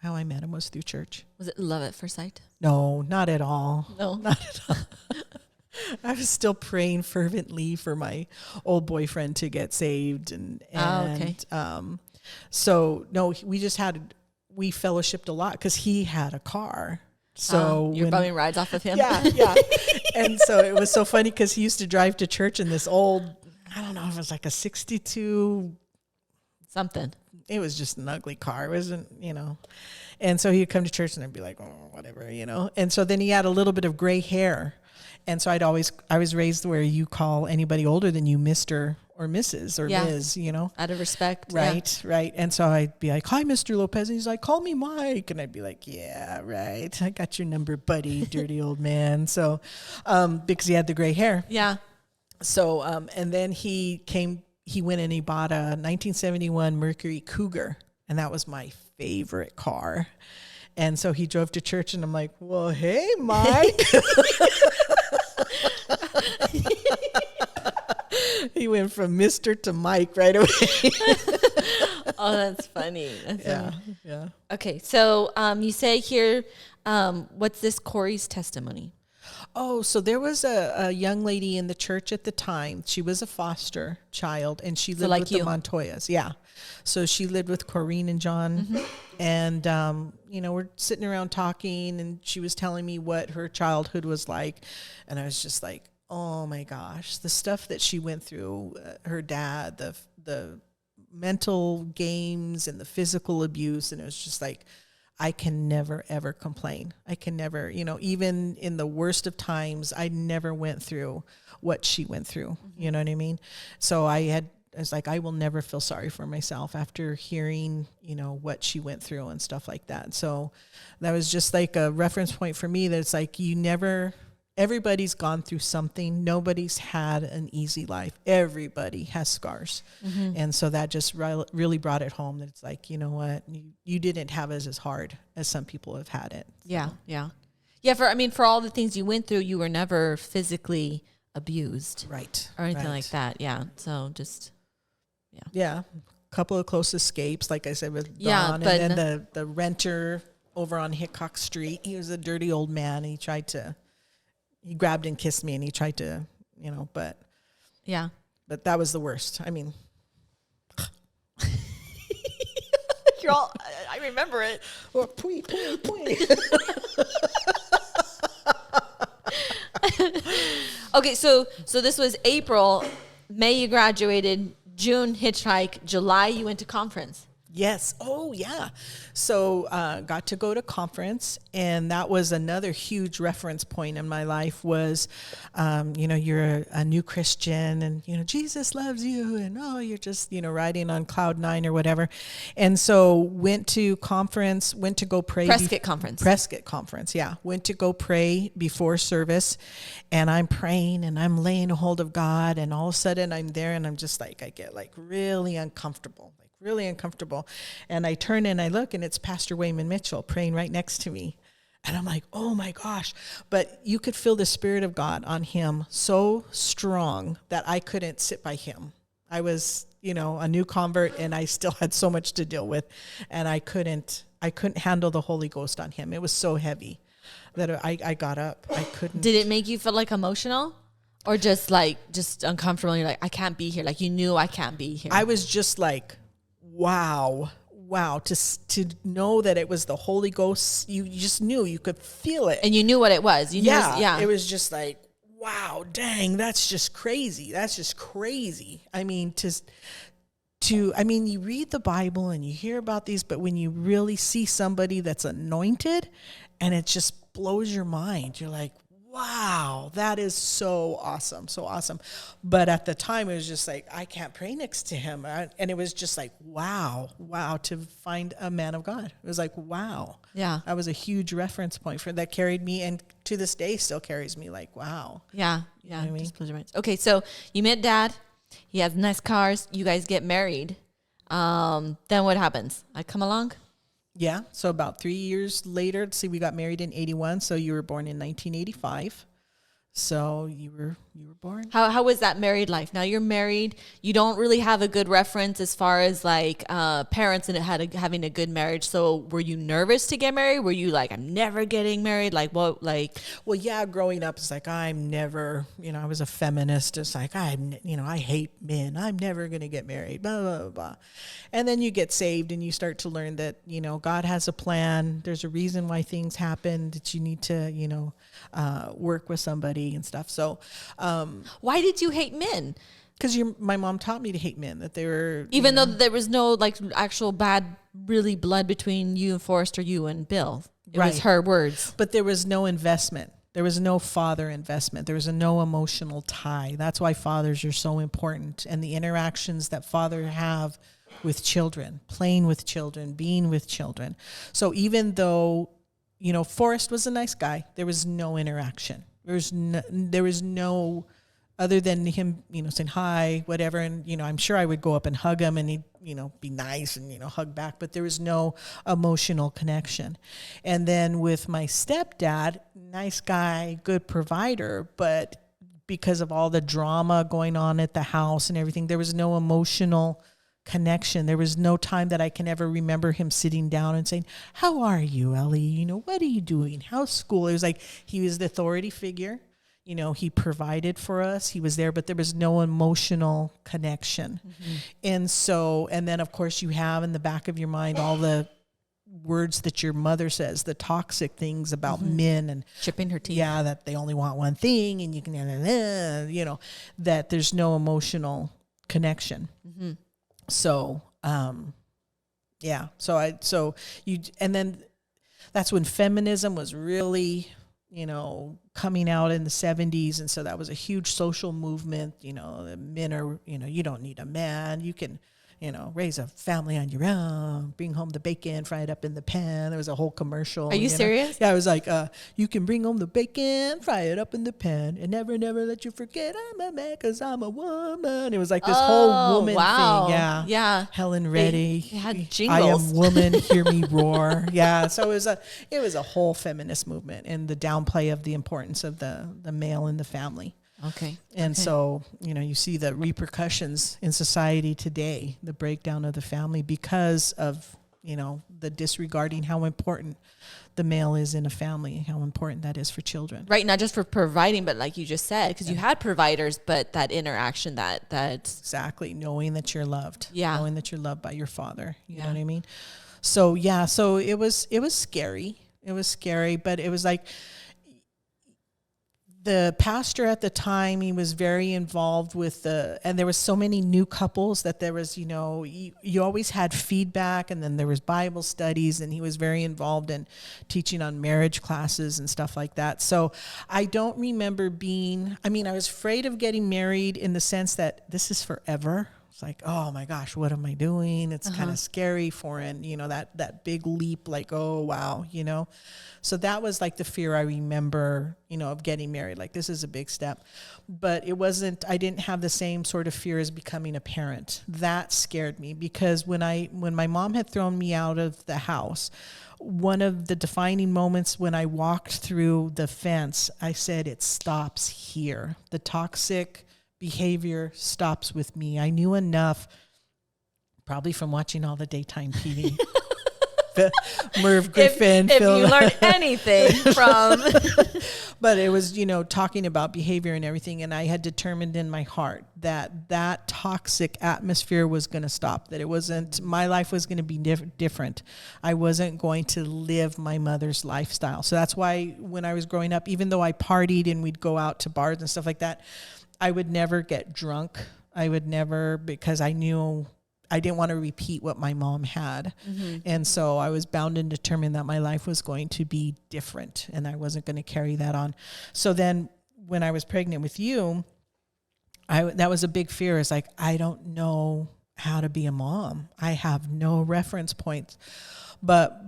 I met him, was through church. Was it love at first sight? No, not at all. No. Not at all. I was still praying fervently for my old boyfriend to get saved. Okay. So no, we fellowshipped a lot because he had a car. So you're bumming rides off of him? Yeah, yeah. And so it was so funny because he used to drive to church in this old, I don't know if it was like a 62. Something. It was just an ugly car. It wasn't, And so he'd come to church and I'd be like, oh, whatever, And so then he had a little bit of gray hair. And so I was raised where you call anybody older than you Mr. or Mrs. or Ms., Out of respect. Right, right. And so I'd be like, hi, Mr. Lopez. And he's like, call me Mike. And I'd be like, yeah, right. I got your number, buddy, dirty old man. So, because he had the gray hair. Yeah. So, and then he went and he bought a 1971 Mercury Cougar. And that was my favorite car. And so he drove to church and I'm like, well, hey, Mike. He went from Mr. to Mike right away. Oh, that's funny. Yeah. Okay, so you say here, what's this Corey's testimony? Oh, so there was a young lady in the church at the time. She was a foster child, and she lived like with you. the Montoyas. Yeah. So she lived with Corrine and John. Mm-hmm. And, we're sitting around talking, and she was telling me what her childhood was like. And I was just like, oh, my gosh, the stuff that she went through, her dad, the mental games and the physical abuse. And it was just like, I can never, ever complain. I can never, even in the worst of times, I never went through what she went through. Mm-hmm. You know what I mean? So I was like, I will never feel sorry for myself after hearing, what she went through and stuff like that. So that was just like a reference point for me that it's like, everybody's gone through something. Nobody's had an easy life. Everybody has scars. Mm-hmm. And so that just really brought it home that it's like, you know what, you didn't have it as hard as some people have had it. Yeah. Yeah. Yeah. For all the things you went through, you were never physically abused. Right. Or anything like that. Yeah. So just, yeah. Yeah. A couple of close escapes, like I said, with Don. Yeah, and then the renter over on Hickok Street, he was a dirty old man. He grabbed and kissed me and he tried to, but yeah, but that was the worst. I mean, you're all, I remember it. Well, pui. Okay. So this was April, May you graduated, June hitchhike, July you went to conference. Yes. Oh, yeah. So got to go to conference, and that was another huge reference point in my life was, you're a new Christian and, Jesus loves you and, you're just, riding on cloud nine or whatever. And so went to conference, went to go pray. Prescott conference. Yeah. Went to go pray before service, and I'm praying and I'm laying a hold of God, and all of a sudden I'm there and I'm just like, I get like really uncomfortable. And I turn and I look, and it's Pastor Wayman Mitchell praying right next to me. And I'm like, oh my gosh. But you could feel the Spirit of God on him so strong that I couldn't sit by him. I was, a new convert, and I still had so much to deal with. And I couldn't handle the Holy Ghost on him. It was so heavy that I got up. I couldn't. Did it make you feel like emotional? Or just uncomfortable? You're like, I can't be here. Like you knew I can't be here. I was just like, wow, to know that it was the Holy Ghost. You just knew, you could feel it. And you knew what it was. You knew, it was just like, wow, dang, that's just crazy. I mean, you read the Bible and you hear about these, but when you really see somebody that's anointed and it just blows your mind, you're like, wow, that is so awesome. So awesome. But at the time, it was just like, I can't pray next to him. And it was just like, wow, to find a man of God. It was like, wow. Yeah. That was a huge reference point for that carried me, and to this day still carries me, like, wow. Yeah. You know what I mean? Just blows your mind. Okay. So you met Dad. He has nice cars. You guys get married. Then what happens? I come along. Yeah. So about 3 years later, we got married in 81. So you were born in 1985. So you were born. How was that married life? Now you're married. You don't really have a good reference as far as like parents and having a good marriage. So were you nervous to get married? Were you like, I'm never getting married? Like what? Like, well, yeah. Growing up, it's like I'm never. I was a feminist. It's like I hate men. I'm never gonna get married. Blah blah blah. Blah. And then you get saved and you start to learn that God has a plan. There's a reason why things happen. That you need to work with somebody and stuff. So, why did you hate men? Because my mom taught me to hate men. That they were even though there was no like actual bad, really blood between you and Forrest or you and Bill. It was her words. But there was no investment. There was no father investment. There was no emotional tie. That's why fathers are so important, and the interactions that fathers have with children, playing with children, being with children. So even though Forrest was a nice guy, there was no interaction. There was no other than him, saying hi, whatever. And, I'm sure I would go up and hug him and he'd, be nice and, hug back, but there was no emotional connection. And then with my stepdad, nice guy, good provider, but because of all the drama going on at the house and everything, there was no emotional connection. There was no time that I can ever remember him sitting down and saying, how are you, Ellie? What are you doing? How's school? It was like he was the authority figure. He provided for us. He was there, but there was no emotional connection. Mm-hmm. And then of course you have in the back of your mind all the words that your mother says, the toxic things about men and chipping her teeth. Yeah, that they only want one thing and you can, that there's no emotional connection. Mm-hmm. So, and then that's when feminism was really, coming out in the 70s. And so that was a huge social movement. The men are, you don't need a man. You can, raise a family on your own, bring home the bacon, fry it up in the pan. There was a whole commercial. Are you serious? Yeah, I was like, you can bring home the bacon, fry it up in the pan, and never let you forget I'm a man because I'm a woman. It was like this whole woman thing. Yeah. Yeah. Helen Reddy. They had jingles. I am woman, hear me roar. Yeah. So it was a whole feminist movement and the downplay of the importance of the male in the family. Okay. And so, you see the repercussions in society today, the breakdown of the family because of, the disregarding how important the male is in a family, how important that is for children. Right. Not just for providing, but like you just said, because you had providers, but that interaction that. Exactly. Knowing that you're loved. Yeah. Knowing that you're loved by your father. You know what I mean? So, so it was scary. It was scary, but it was like, the pastor at the time, he was very involved with and there was so many new couples that there was, you always had feedback, and then there was Bible studies, and he was very involved in teaching on marriage classes and stuff like that. So I don't remember I was afraid of getting married in the sense that this is forever. It's like, oh my gosh, what am I doing? It's kind of scary, foreign, that big leap, like, oh, wow, So that was like the fear I remember, of getting married. Like, this is a big step. But I didn't have the same sort of fear as becoming a parent. That scared me because when my mom had thrown me out of the house, one of the defining moments when I walked through the fence, I said, it stops here. The toxic behavior stops with me. I knew enough, probably from watching all the daytime TV. Merv Griffin. If you learned anything from. But it was, talking about behavior and everything. And I had determined in my heart that toxic atmosphere was going to stop, that my life was going to be different. I wasn't going to live my mother's lifestyle. So that's why when I was growing up, even though I partied and we'd go out to bars and stuff like that, I would never get drunk. I would never, because I knew didn't want to repeat what my mom had. And so I was bound and determined that my life was going to be different and I wasn't going to carry that on. So then when I was pregnant with you, that was a big fear. It's like, I don't know how to be a mom. I have no reference points. But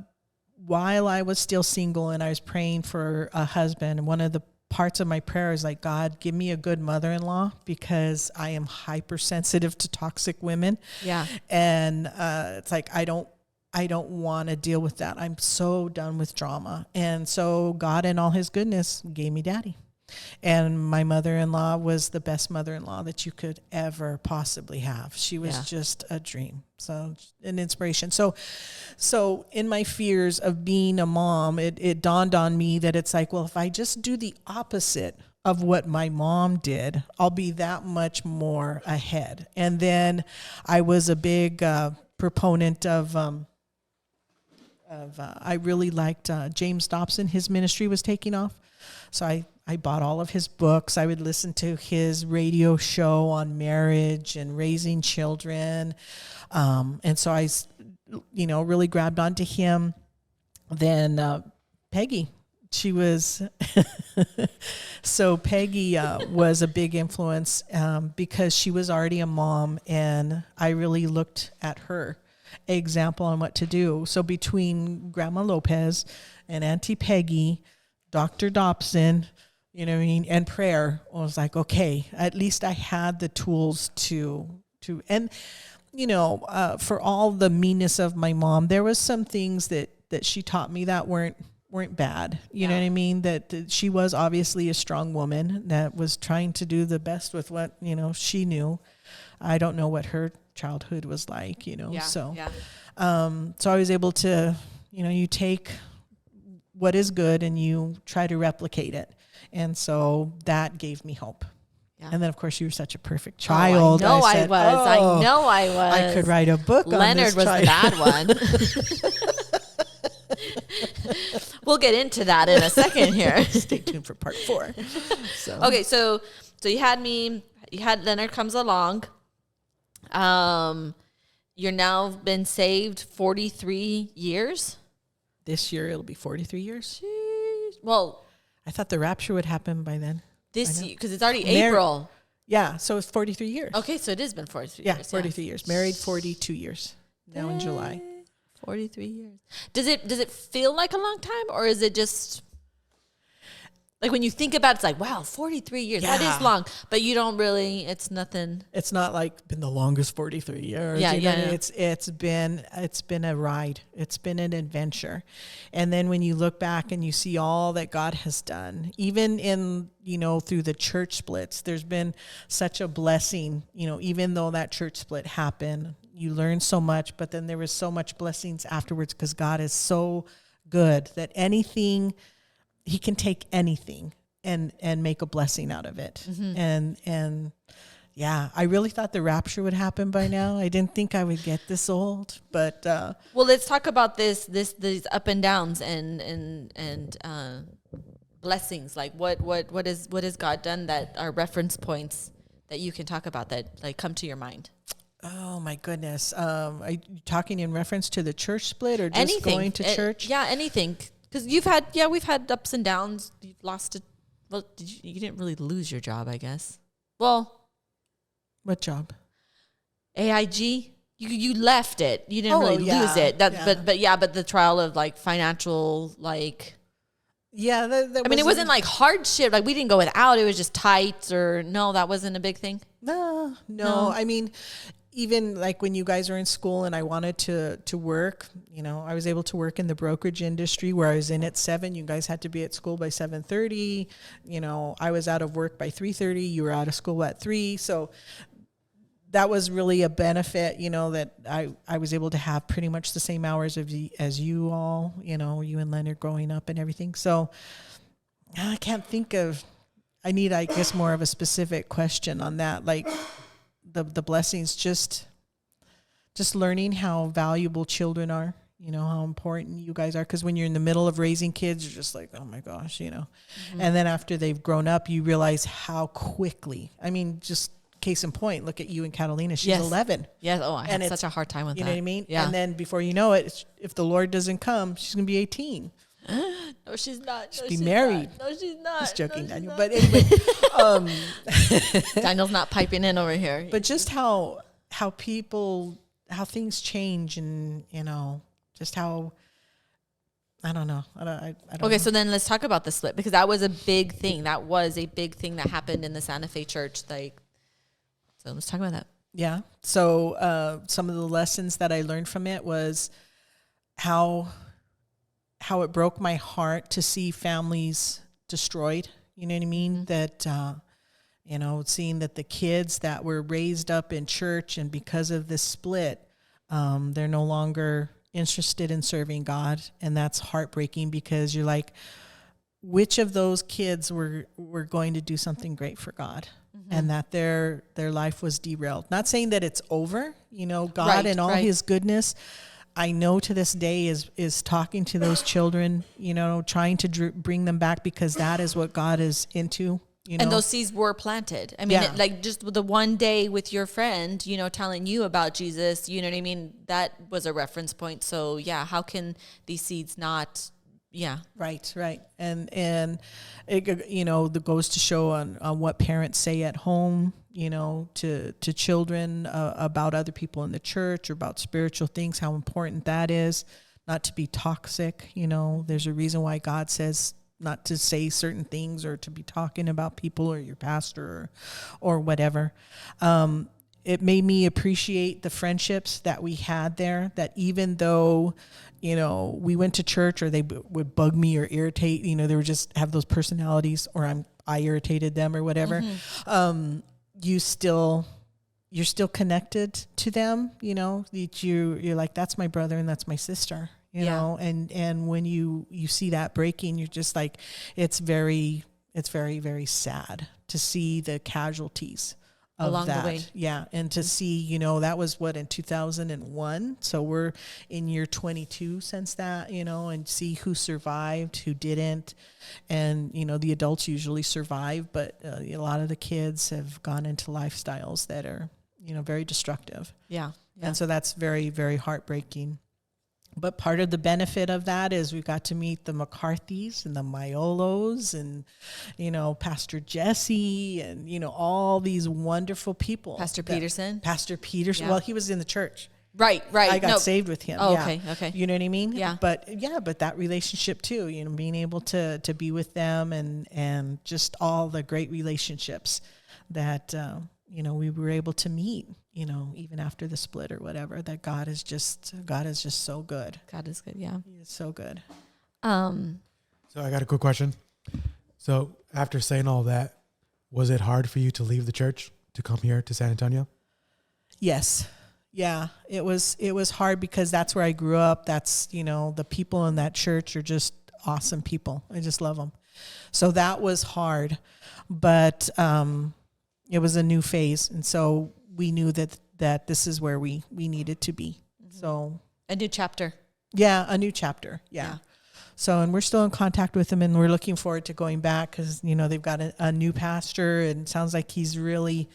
while I was still single and I was praying for a husband, one of the parts of my prayer is like, God, give me a good mother-in-law, because I am hypersensitive to toxic women. Yeah. And it's like, I don't want to deal with that. I'm so done with drama. And so God in all his goodness gave me Daddy. And my mother-in-law was the best mother-in-law that you could ever possibly have. She was just a dream. So an inspiration. So in my fears of being a mom, it dawned on me that it's like, well, if I just do the opposite of what my mom did, I'll be that much more ahead. And then I was a big proponent of I really liked James Dobson. His ministry was taking off. So I bought all of his books. I would listen to his radio show on marriage and raising children. And so I, really grabbed onto him. Then Peggy, she was, so Peggy was a big influence because she was already a mom, and I really looked at her example on what to do. So between Grandma Lopez and Auntie Peggy, Dr. Dobson, and prayer, I was like, okay, at least I had the tools to, and, for all the meanness of my mom, there was some things that she taught me that weren't bad. You know what I mean? That she was obviously a strong woman that was trying to do the best with what, she knew. I don't know what her childhood was like, so I was able to, you take what is good and you try to replicate it. And so that gave me hope. Yeah. And then, of course, you were such a perfect child. I know I was. I could write a book Leonard on this was the bad one. We'll get into that in a second here. Stay tuned for part 4. Okay, so you had me. You had Leonard comes along. You're now been saved 43 years. This year it'll be 43 years. Jeez. Well, I thought the rapture would happen by then. This year, because it's already April. Yeah, so it's 43 years. Okay, so it has been 43 years. Yeah, 43 years. Married 42 years. Now in July. 43 years. Does it feel like a long time, or is it just like when you think about it, it's like, wow, 43 years. That is long. But you don't really, it's nothing. It's not like been the longest 43 years. Yeah. It's been a ride. It's been an adventure. And then when you look back and you see all that God has done, even in, through the church splits, there's been such a blessing, even though that church split happened, you learn so much, but then there was so much blessings afterwards because God is so good that he can take anything and make a blessing out of it. Mm-hmm. And I really thought the rapture would happen by now. I didn't think I would get this old, but well, let's talk about these up and downs and blessings. Like what has God done that are reference points that you can talk about that like come to your mind? Oh my goodness. Are you talking in reference to the church split or just anything. Going to church? Yeah, anything. Because we've had ups and downs. You lost it. Well, you didn't really lose your job, I guess. Well, what job? AIG. You left it. You didn't really lose it. But the trial of like financial like. Yeah, it wasn't like hardship. Like we didn't go without. It was just tight. Or no, that wasn't a big thing. No. I mean, even like when you guys were in school and I wanted to work, I was able to work in the brokerage industry where I was in at 7. You guys had to be at school by 7:30. I was out of work by 3:30. You were out of school at 3. So that was really a benefit, that I was able to have pretty much the same hours as you all, you and Leonard growing up and everything. So I can't think of, I need, I guess, more of a specific question on that. Like, the blessings, just learning how valuable children are, how important you guys are. Because when you're in the middle of raising kids, you're just like, oh my gosh, Mm-hmm. And then after they've grown up, you realize how quickly, just case in point, look at you and Catalina. She's Yes. 11. Yes. Oh, I And had it's- such a hard time with You that. know what I mean? Yeah. And then before you know it, if the Lord doesn't come, she's going to be 18. No, she's not. She'll No, be she's married. Not. No, she's not. Just joking, No, she's Daniel. not. But anyway, Daniel's not piping in over here. but just how things change, and just how, I don't know. I don't Okay, know. so then let's talk about the split, because that was a big thing. That was a big thing that happened in the Santa Fe church. So let's talk about that. Yeah. So some of the lessons that I learned from it was how it broke my heart to see families destroyed. You know what I mean? That, seeing that the kids that were raised up in church, and because of this split, they're no longer interested in serving God. And that's heartbreaking, because you're like, which of those kids were going to do something great for God? And that their life was derailed. Not saying that it's over, God Right, and all right. his goodness, I know to this day is talking to those children, trying to bring them back, because that is what God is into. And those seeds were planted. I mean, Yeah. just the one day with your friend, telling you about Jesus, you know what I mean? That was a reference point. So yeah, how can these seeds not, yeah. Right. And it, that goes to show on what parents say at home, to children about other people in the church, or about spiritual things, how important that is, not to be toxic. There's a reason why God says not to say certain things, or to be talking about people or your pastor or whatever. It made me appreciate the friendships that we had there, that even though, we went to church, or they would bug me or irritate, they would just have those personalities, or I irritated them or whatever. You're still connected to them, you're like, that's my brother and that's my sister, and when you see that breaking, you're just like, it's very, very sad to see the casualties of Along the that. way. Yeah. And to see, that was in 2001. So we're in year 22 since that, and see who survived, who didn't. And, the adults usually survive, but a lot of the kids have gone into lifestyles that are, very destructive. Yeah. And so that's very, very heartbreaking. But part of the benefit of that is we got to meet the McCarthys and the Miolos and, Pastor Jesse and, all these wonderful people. Pastor Peterson. Yeah. Well, he was in the church. Right. I got saved with him. Oh, yeah. okay. You know what I mean? Yeah. But that relationship too, being able to be with them and just all the great relationships that, we were able to meet, even after the split or whatever, that God is just so good. God is good. Yeah. He is so good. So I got a quick question. So after saying all that, was it hard for you to leave the church to come here to San Antonio? Yes. Yeah. It was hard, because that's where I grew up. That's, the people in that church are just awesome people. I just love them. So that was hard, but, it was a new phase. And so we knew that this is where we needed to be. So A new chapter. yeah, a new chapter. Yeah. So, and we're still in contact with them, and we're looking forward to going back, because, they've got a new pastor, and it sounds like he's really,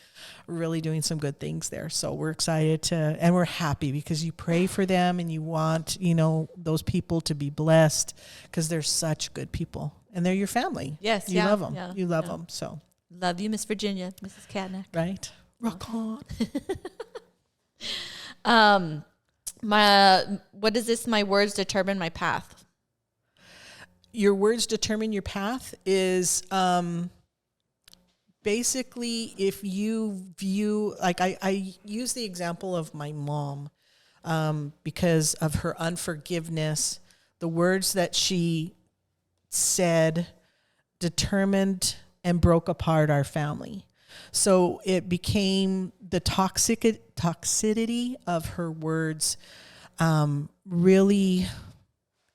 really doing some good things there. So we're excited and we're happy, because you pray for them and you want, those people to be blessed, because they're such good people and they're your family. Yes. You love them. Yeah, You love them. So, love you, Miss Virginia, Mrs. Katnick. right. Rock on. What is this? My words determine my path. Your words determine your path is basically, if you view, like I use the example of my mom, because of her unforgiveness, the words that she said determined and broke apart our family. So it became the toxicity of her words really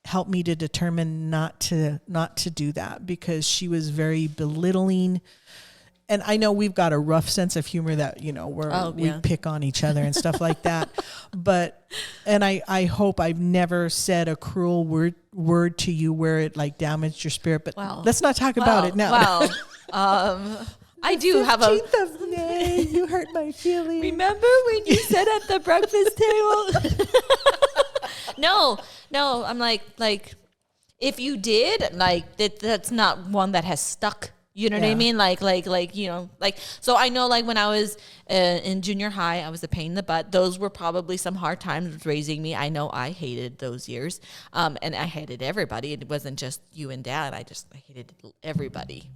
helped me to determine not to do that, because she was very belittling. And I know we've got a rough sense of humor that, we pick on each other and stuff like that. But, and I hope I've never said a cruel word to you where it like damaged your spirit, but let's not talk about it now. Wow. I do have a, 15th of May. sorry. You hurt my feelings. Remember when you sat at the breakfast table? No. I'm like, if you did, like, that's not one that has stuck. You know what I mean? Like, you know, like, so I know, like, when I was in junior high, I was a pain in the butt. Those were probably some hard times with raising me. I know I hated those years. And I hated everybody. It wasn't just you and dad. I hated everybody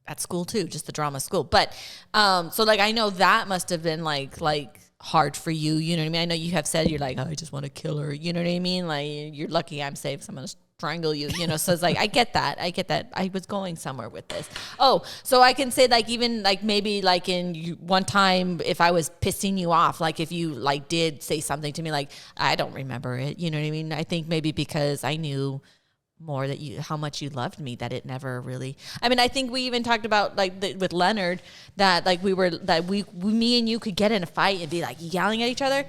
at school too, just the drama school. But, so like, I know that must have been like hard for you. You know what I mean? I know you have said, you're like, oh, I just want to kill her. You know what I mean? Like, you're lucky I'm safe. Someone strangle you, you know. So it's like, I get that. I was going somewhere with this. Oh, so I can say, like, even like maybe like one time, if I was pissing you off, like if you like did say something to me, like, I don't remember it. You know what I mean? I think maybe because I knew more that how much you loved me, that it never really, I mean, I think we even talked about like with Leonard, that like me and you could get in a fight and be like yelling at each other,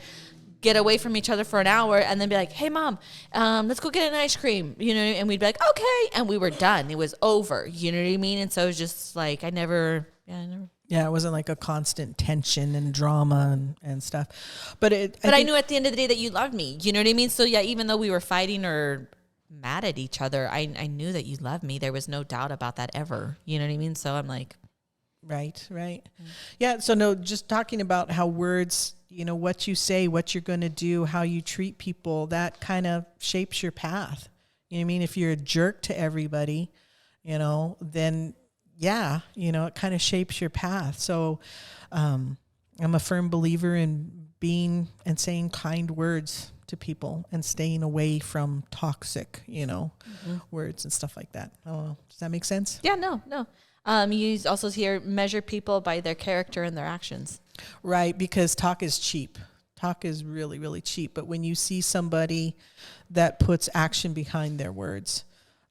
get away from each other for an hour, and then be like, hey mom, let's go get an ice cream, you know, and we'd be like, okay, and we were done. It was over, you know what I mean? And so it was just like, I never. Yeah, it wasn't like a constant tension and drama and stuff. But I knew at the end of the day that you loved me, you know what I mean? So yeah, even though we were fighting or mad at each other, I knew that you loved me. There was no doubt about that ever, you know what I mean? So I'm like, right. Yeah. So no, just talking about how words, you know, what you say, what you're going to do, how you treat people, that kind of shapes your path. You know what I mean? If you're a jerk to everybody, you know, then yeah, you know, it kind of shapes your path. So I'm a firm believer in being and saying kind words to people and staying away from toxic, you know, words and stuff like that. Oh, does that make sense? Yeah, no. You also hear measure people by their character and their actions. Right, because talk is cheap. Talk is really, really cheap. But when you see somebody that puts action behind their words,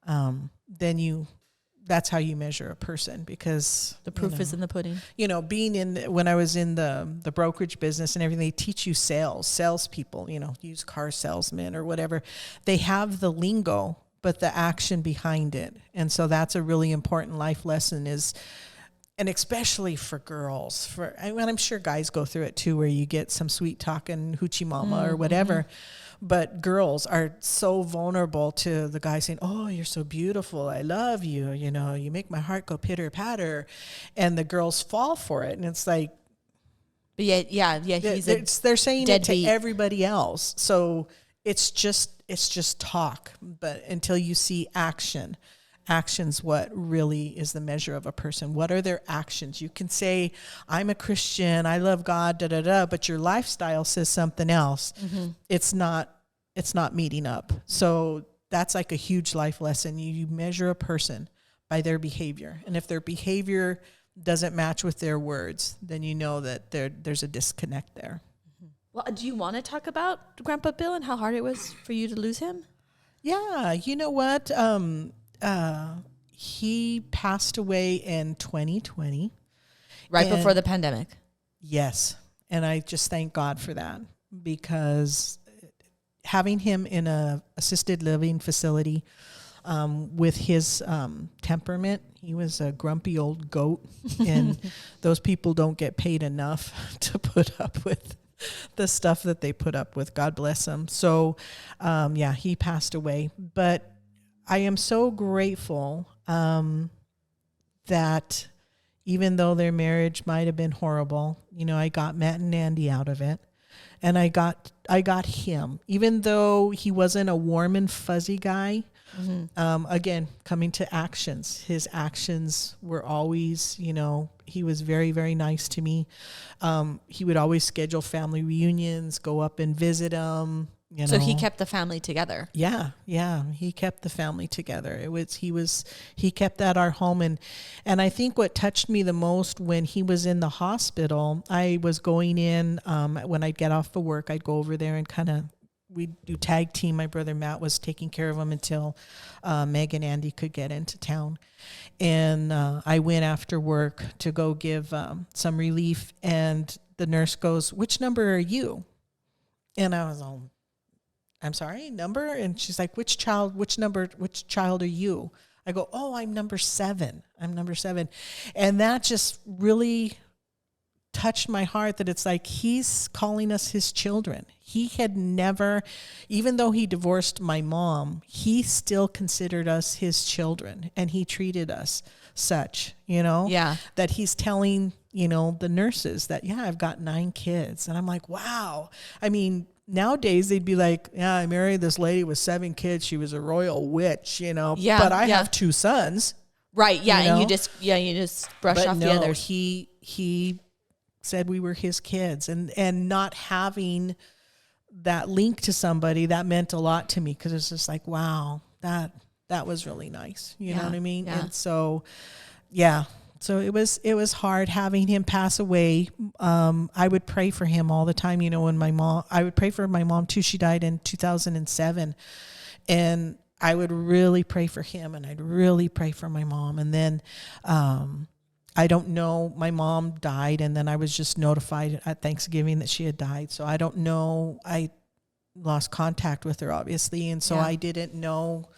then that's how you measure a person, because the proof is in the pudding. You know, when I was in the brokerage business and everything, they teach you salespeople, you know, used car salesmen or whatever. They have the lingo, but the action behind it. And so that's a really important life lesson and especially for girls, I'm sure guys go through it too, where you get some sweet talking hoochie mama or whatever. But girls are so vulnerable to the guy saying, oh, you're so beautiful, I love you, you know, you make my heart go pitter patter, and the girls fall for it. And it's like, but yeah, they're saying it to deadbeat. everybody else. So it's just talk. But until you see action's what really is the measure of a person. What are their actions? You can say, I'm a Christian, I love God, but your lifestyle says something else. It's not meeting up. So that's like a huge life lesson. You measure a person by their behavior. And if their behavior doesn't match with their words, then you know that there's a disconnect there. Well, do you want to talk about Grandpa Bill and how hard it was for you to lose him? Yeah, you know what? He passed away in 2020. Right before the pandemic. Yes. And I just thank God for that, because having him in a assisted living facility, with his temperament, he was a grumpy old goat, and those people don't get paid enough to put up with the stuff that they put up with. God bless him. So, he passed away. But I am so grateful that even though their marriage might have been horrible, you know, I got Matt and Andy out of it. And I got him, even though he wasn't a warm and fuzzy guy. Again, coming to actions, his actions were always, you know, he was very, very nice to me. He would always schedule family reunions, go up and visit them. You know. So he kept the family together. Yeah, he kept the family together. He kept that our home, and I think what touched me the most when he was in the hospital, I was going in when I'd get off of work, I'd go over there and we'd do tag team. My brother Matt was taking care of him until Meg and Andy could get into town, and I went after work to go give some relief, and the nurse goes, "Which number are you?" And I was all, I'm sorry, number? And she's like, which child are you? I go, oh, I'm number 7. And that just really touched my heart that it's like he's calling us his children. He had never, even though he divorced my mom, he still considered us his children, and he treated us such, Yeah. that he's telling, the nurses that, yeah, I've got 9 kids. And I'm like, wow. I mean, nowadays they'd be like, yeah, I married this lady with 7 kids. She was a royal witch, Yeah, but I yeah. have 2 sons. Right. Yeah. You And know? you just brush But off no, the others. he said we were his kids, and not having that link to somebody, that meant a lot to me, because it's just like, wow, that was really nice. You know what I mean? Yeah. And so, yeah. So it was hard having him pass away. I would pray for him all the time. When I would pray for my mom too. She died in 2007, and I would really pray for him, and I'd really pray for my mom. And then, I don't know, my mom died, and then I was just notified at Thanksgiving that she had died. So I don't know. I lost contact with her, obviously. And so I didn't know,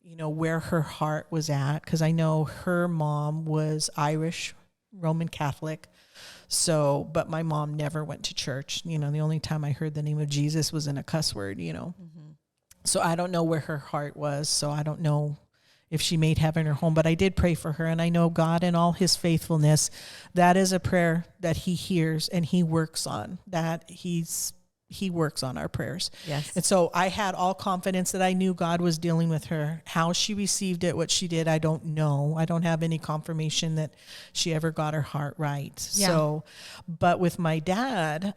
where her heart was at, because I know her mom was Irish, Roman Catholic. So, but my mom never went to church. The only time I heard the name of Jesus was in a cuss word, Mm-hmm. So I don't know where her heart was. So I don't know if she made heaven her home, but I did pray for her. And I know God in all his faithfulness, that is a prayer that he hears and he works on, that he works on our prayers. Yes. And so I had all confidence that I knew God was dealing with her. How she received it, what she did, I don't know. I don't have any confirmation that she ever got her heart right. Yeah. So, but with my dad,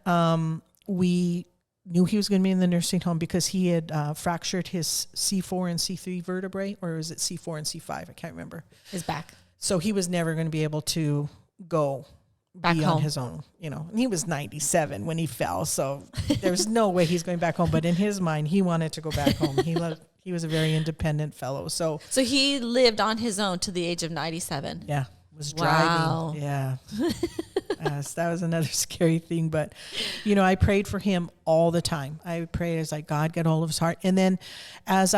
we knew he was going to be in the nursing home because he had fractured his C4 and C3 vertebrae, or was it C4 and C5? I can't remember. His back. So he was never going to be able to go Back be home. on his own, and he was 97 when he fell. So there's no way he's going back home. But in his mind, he wanted to go back home. He was a very independent fellow. So he lived on his own to the age of 97. yeah, was Wow. driving. Yeah. Yes, that was another scary thing. But, I prayed for him all the time. I prayed as like, God, get hold of his heart. And then as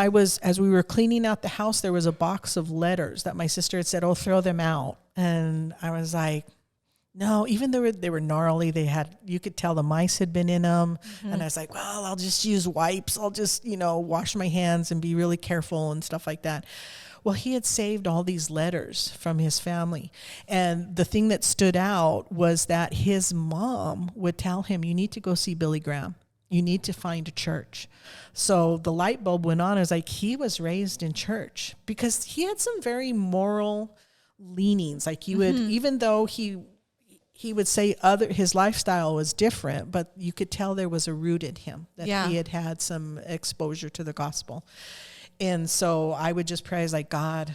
we were cleaning out the house, there was a box of letters that my sister had said, oh, throw them out. And I was like, no, even though they were gnarly, you could tell the mice had been in them. Mm-hmm. And I was like, well, I'll just use wipes. I'll just, wash my hands and be really careful and stuff like that. Well, he had saved all these letters from his family. And the thing that stood out was that his mom would tell him, you need to go see Billy Graham. You need to find a church. So the light bulb went on. It was like he was raised in church because he had some very moral leanings. Like you would, even though he would say his lifestyle was different, but you could tell there was a root in him, that he had some exposure to the gospel. And so I would just pray, like, God,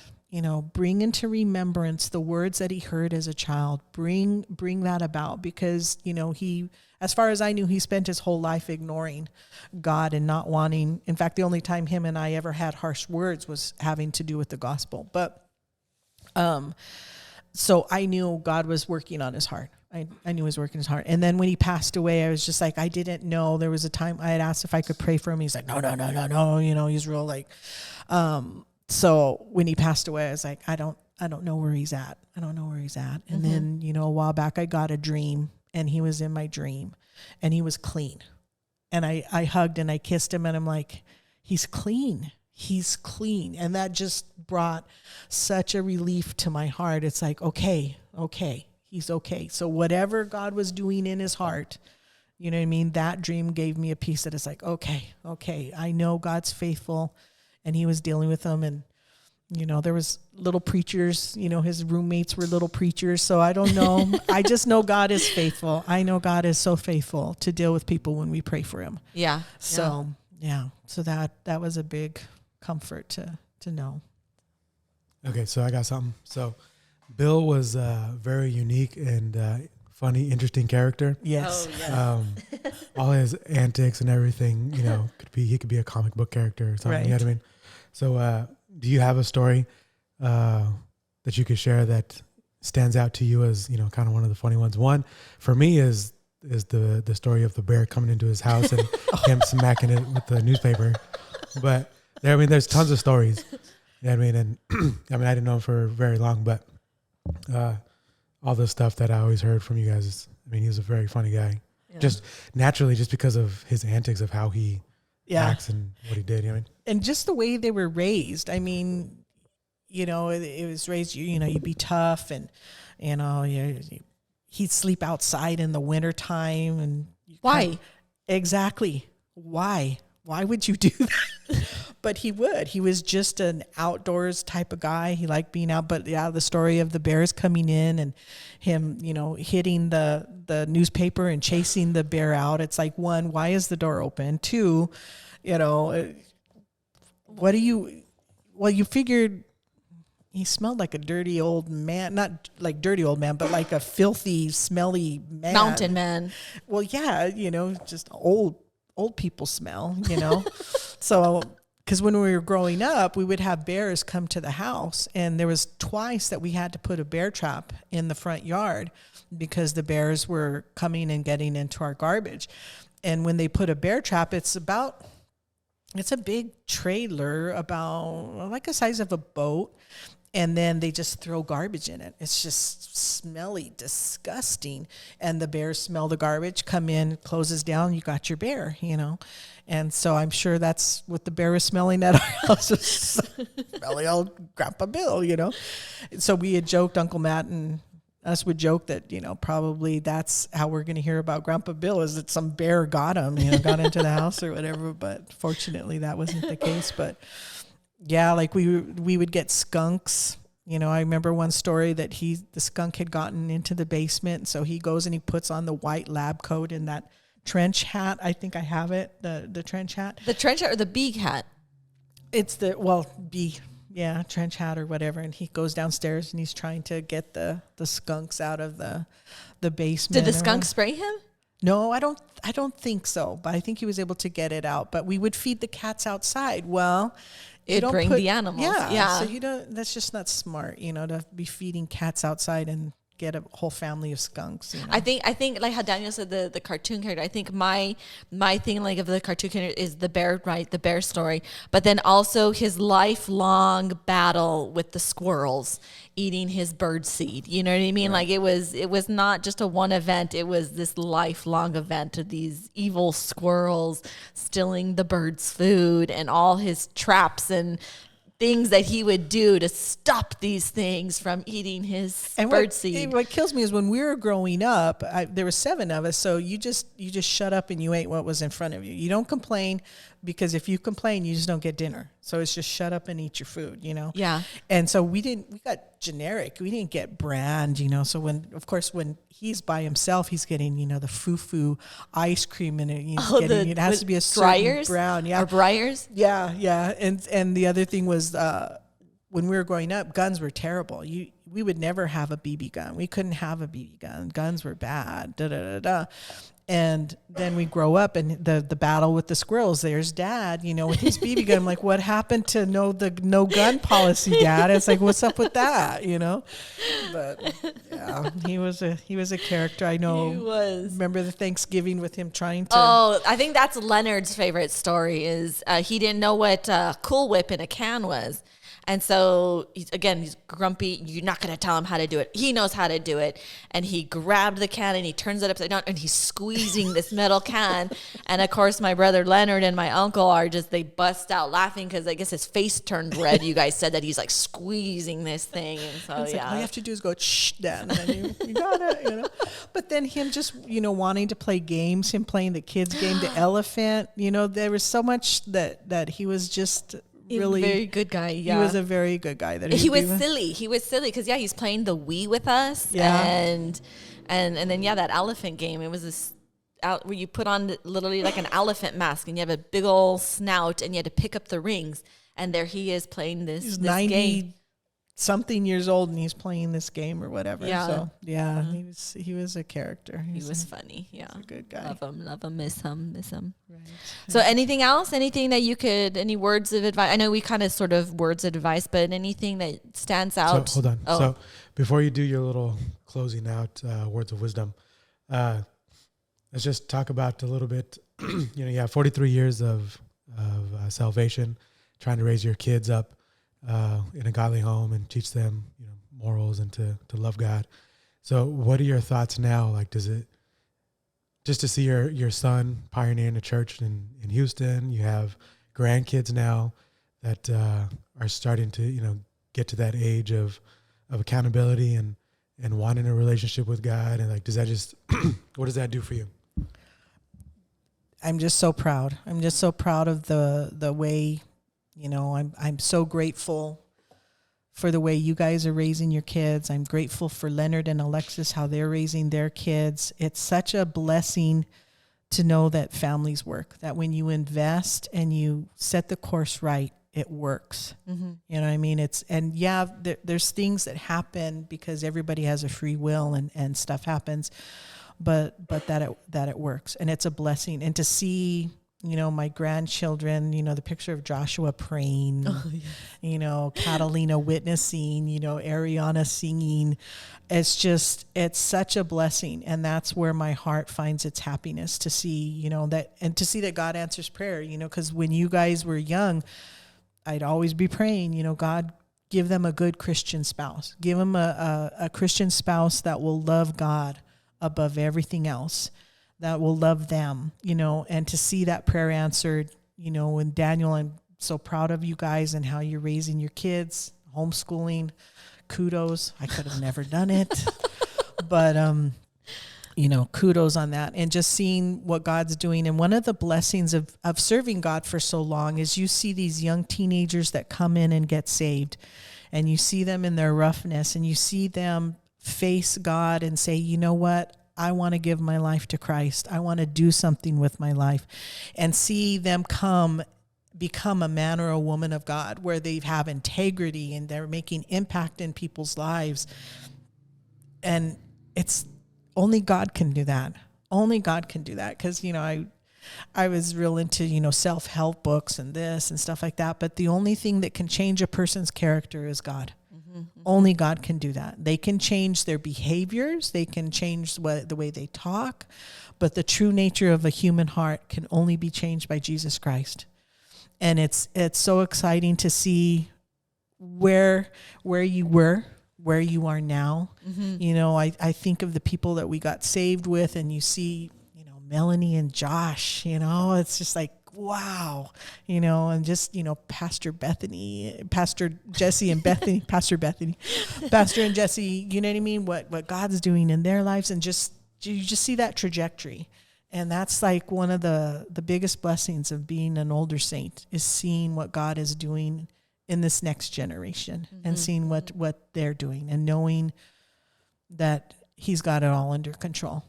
bring into remembrance the words that he heard as a child. Bring that about, because, he, as far as I knew, he spent his whole life ignoring God and not wanting. In fact, the only time him and I ever had harsh words was having to do with the gospel. But, so I knew God was working on his heart. I knew he was working his heart. And then when he passed away, I was just like, I didn't know. There was a time I had asked if I could pray for him. He's like, no. He's real like, so when he passed away, I was like, I don't know where he's at. I don't know where he's at. And then, a while back I got a dream, and he was in my dream, and he was clean. And I hugged and I kissed him, and I'm like, he's clean. He's clean. And that just brought such a relief to my heart. It's like, okay. He's okay. So whatever God was doing in his heart, you know what I mean? That dream gave me a peace that it's like, okay. I know God's faithful, and he was dealing with them. And, there was little preachers, his roommates were little preachers. So I don't know. I just know God is faithful. I know God is so faithful to deal with people when we pray for him. Yeah. So, yeah. So that was a big comfort to know. Okay. So I got something. So Bill was a very unique and funny, interesting character. Yes. Oh, yeah. All his antics and everything, he could be a comic book character or something. Right. You know what I mean? So, do you have a story that you could share that stands out to you as kind of one of the funny ones? One for me is the story of the bear coming into his house and him smacking it with the newspaper. But there's tons of stories. You know what I mean? And I didn't know him for very long, but all the stuff that I always heard from you guys. I mean, he was a very funny guy. Yeah. Just naturally, just because of his antics of how he Yeah. acts and what he did. You know what I mean? And just the way they were raised. I mean, you know, it was raised, you know, you'd be tough and, you know, he'd sleep outside in the wintertime. And Why? Exactly. Why? Why would you do that? But he would. He was just an outdoors type of guy. He liked being out. But yeah, the story of the bears coming in and him, you know, hitting the newspaper and chasing the bear out. It's like, one, why is the door open? Two, you know, you figured he smelled like a dirty old man, not like dirty old man, but like a filthy, smelly man. Mountain man. Well, yeah, you know, just old people smell, you know. So, because when we were growing up, we would have bears come to the house, and there was twice that we had to put a bear trap in the front yard because the bears were coming and getting into our garbage. And when they put a bear trap, it's a big trailer about like the size of a boat. And then they just throw garbage in it. It's just smelly, disgusting. And the bears smell the garbage, come in, closes down, you got your bear, you know. And so I'm sure that's what the bear was smelling at our house. Smelly old Grandpa Bill, you know. So we had joked, Uncle Matt and us would joke that, you know, probably that's how we're going to hear about Grandpa Bill, is that some bear got him, you know, got into the house or whatever. But fortunately that wasn't the case. But yeah, like we would get skunks. You know, I remember one story that the skunk had gotten into the basement. So he goes and he puts on the white lab coat and that trench hat. I think I have it, the trench hat. The trench hat or the big hat? It's trench hat or whatever. And he goes downstairs and he's trying to get the skunks out of the basement. Did the skunk spray him? No, I don't think so. But I think he was able to get it out. But we would feed the cats outside. Well, It'd bring the animals. Yeah. So that's just not smart, you know, to be feeding cats outside and get a whole family of skunks. You know? I think like how Daniel said the cartoon character. I think my thing like of the cartoon character is the bear, right? The bear story, but then also his lifelong battle with the squirrels eating his bird seed. You know what I mean? Right. Like it was not just a one event. It was this lifelong event of these evil squirrels stealing the birds' food and all his traps and things that he would do to stop these things from eating his bird seed. What kills me is when we were growing up, there were 7 of us, so you just shut up and you ate what was in front of you. You don't complain, because if you complain, you just don't get dinner. So it's just shut up and eat your food, you know? Yeah. And so we got generic. We didn't get brand, you know? So when he's by himself, he's getting, you know, the foo-foo ice cream and it has to be a certain brown. Yeah. Or Briars? Yeah, yeah. And the other thing was when we were growing up, guns were terrible. We would never have a BB gun. We couldn't have a BB gun. Guns were bad. Da da da da. And then we grow up and the battle with the squirrels. There's Dad, you know, with his BB gun. I'm like, what happened to no gun policy, Dad? It's like, what's up with that, you know? But yeah, he was a character. I know. He was. Remember the Thanksgiving with him trying to. Oh, I think that's Leonard's favorite story. Is he didn't know what Cool Whip in a can was. And so, he's grumpy. You're not going to tell him how to do it. He knows how to do it. And he grabbed the can and he turns it upside down and he's squeezing this metal can. And of course, my brother Leonard and my uncle they bust out laughing because I guess his face turned red. You guys said that he's like squeezing this thing. And so, like, all you have to do is go, shh, Dad. And then you got it, you know. But then him just, you know, wanting to play games, him playing the kids' game, the elephant, you know, there was so much that he was just... really very good guy. Yeah, he was a very good guy. He was silly because he's playing the Wii with us. Yeah, and then that elephant game. It was this out where you put on literally like an elephant mask and you have a big old snout and you had to pick up the rings. And there he is playing this. He's this 90 game. Something years old and he's playing this game or whatever. Yeah. So yeah, he was a character. He was funny. Yeah, a good guy. Love him, miss him. Right. So anything else? Anything that any words of advice? I know we kind of sort of words of advice, but anything that stands out? So, hold on. Oh. So before you do your little closing out words of wisdom, let's just talk about a little bit. You know, you have 43 years of salvation, trying to raise your kids up in a godly home and teach them, you know, morals and to love God. So what are your thoughts now? Like, does it, just to see your son pioneering the church in Houston, you have grandkids now that are starting to, get to that age of accountability and wanting a relationship with God. And like, does that just, what does that do for you? I'm just so proud. I'm just so proud of the way, I'm so grateful for the way you guys are raising your kids. I'm grateful for Leonard and Alexis, how they're raising their kids. It's such a blessing to know that families work, that when you invest and you set the course right, it works. Mm-hmm. You know what I mean? There's things that happen because everybody has a free will and stuff happens, but that it works, and it's a blessing. And to see, my grandchildren, the picture of Joshua praying, Catalina witnessing, Ariana singing. It's such a blessing. And that's where my heart finds its happiness, to see, and to see that God answers prayer, because when you guys were young, I'd always be praying, God, give them a good Christian spouse. Give them a Christian spouse that will love God above everything else, that will love them, and to see that prayer answered, and Daniel, I'm so proud of you guys and how you're raising your kids, homeschooling. Kudos. I could have never done it, but, kudos on that. And just seeing what God's doing. And one of the blessings of serving God for so long is you see these young teenagers that come in and get saved, and you see them in their roughness, and you see them face God and say, you know what? I want to give my life to Christ. I want to do something with my life, and see them become a man or a woman of God, where they have integrity and they're making impact in people's lives. And it's only God can do that. Only God can do that. Cause I was real into, self-help books and this and stuff like that. But the only thing that can change a person's character is God. Only God can do that. They can change their behaviors. They can change the way they talk. But the true nature of a human heart can only be changed by Jesus Christ. And it's so exciting to see where you were, where you are now. Mm-hmm. I think of the people that we got saved with, and you see, Melanie and Josh, it's just like, wow, and just, Pastor Jesse and Bethany, Pastor and Jesse, you know what I mean? What God's doing in their lives, and you just see that trajectory. And that's like one of the biggest blessings of being an older saint, is seeing what God is doing in this next generation, mm-hmm. and seeing what they're doing, and knowing that He's got it all under control.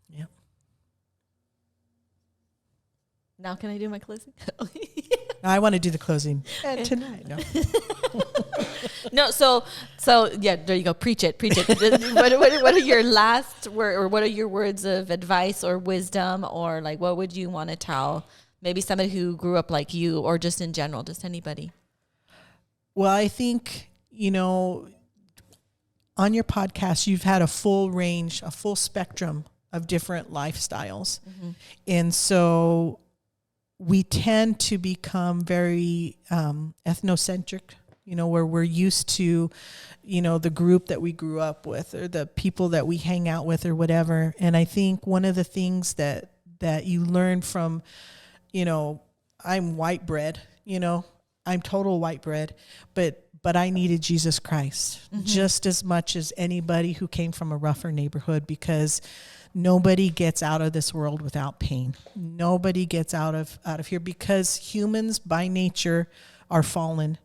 Yeah. Now can I do my closing? I want to do the closing tonight. No. No, so yeah, there you go. Preach it. What are your last word, or what are your words of advice or wisdom, or like what would you want to tell maybe somebody who grew up like you, or just in general, just anybody? Well, I think, on your podcast, you've had a full range, a full spectrum of different lifestyles. Mm-hmm. And so we tend to become very ethnocentric, where we're used to, the group that we grew up with, or the people that we hang out with, or whatever. And I think one of the things that you learn from, I'm white bread, I'm total white bread, but I needed Jesus Christ, mm-hmm. just as much as anybody who came from a rougher neighborhood, because nobody gets out of this world without pain. Nobody gets out of here, because humans by nature are fallen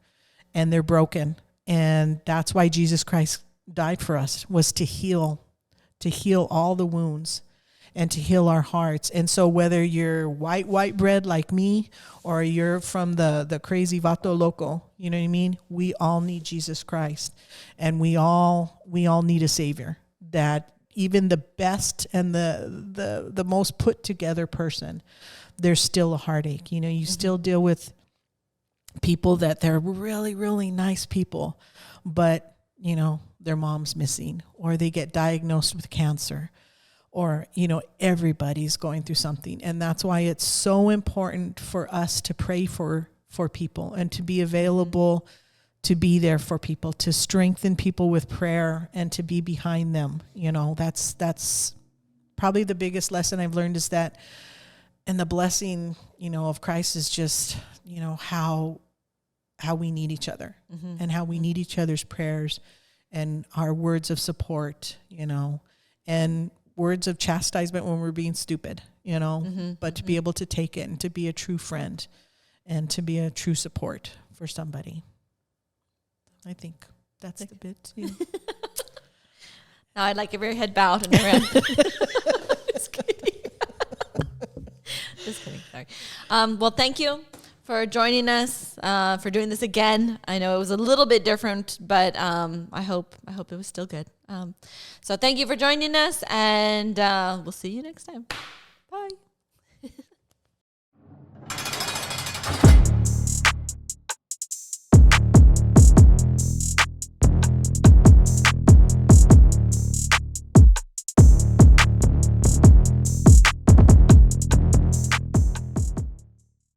and they're broken. And that's why Jesus Christ died for us, was to heal all the wounds and to heal our hearts. And so whether you're white bread like me, or you're from the crazy Vato Loco, you know what I mean? We all need Jesus Christ, and we all need a savior. That even the best and the most put together person, there's still a heartache. You mm-hmm. still deal with people that they're really, really nice people, but their mom's missing, or they get diagnosed with cancer, or, everybody's going through something. And that's why it's so important for us to pray for people, and to be available to be there for people, to strengthen people with prayer, and to be behind them. You know, that's probably the biggest lesson I've learned, is that, and the blessing, you know, of Christ is just, you know, how we need each other, and how we need each other's prayers and our words of support, you know, and words of chastisement when we're being stupid, you know, but to be able to take it and to be a true friend and to be a true support for somebody. I think that's the bit. Yeah. Now I'd like every head bowed and around. Just kidding. Just kidding. Sorry. Well, thank you for joining us, for doing this again. I know it was a little bit different, but I hope it was still good. So thank you for joining us, and we'll see you next time. Bye.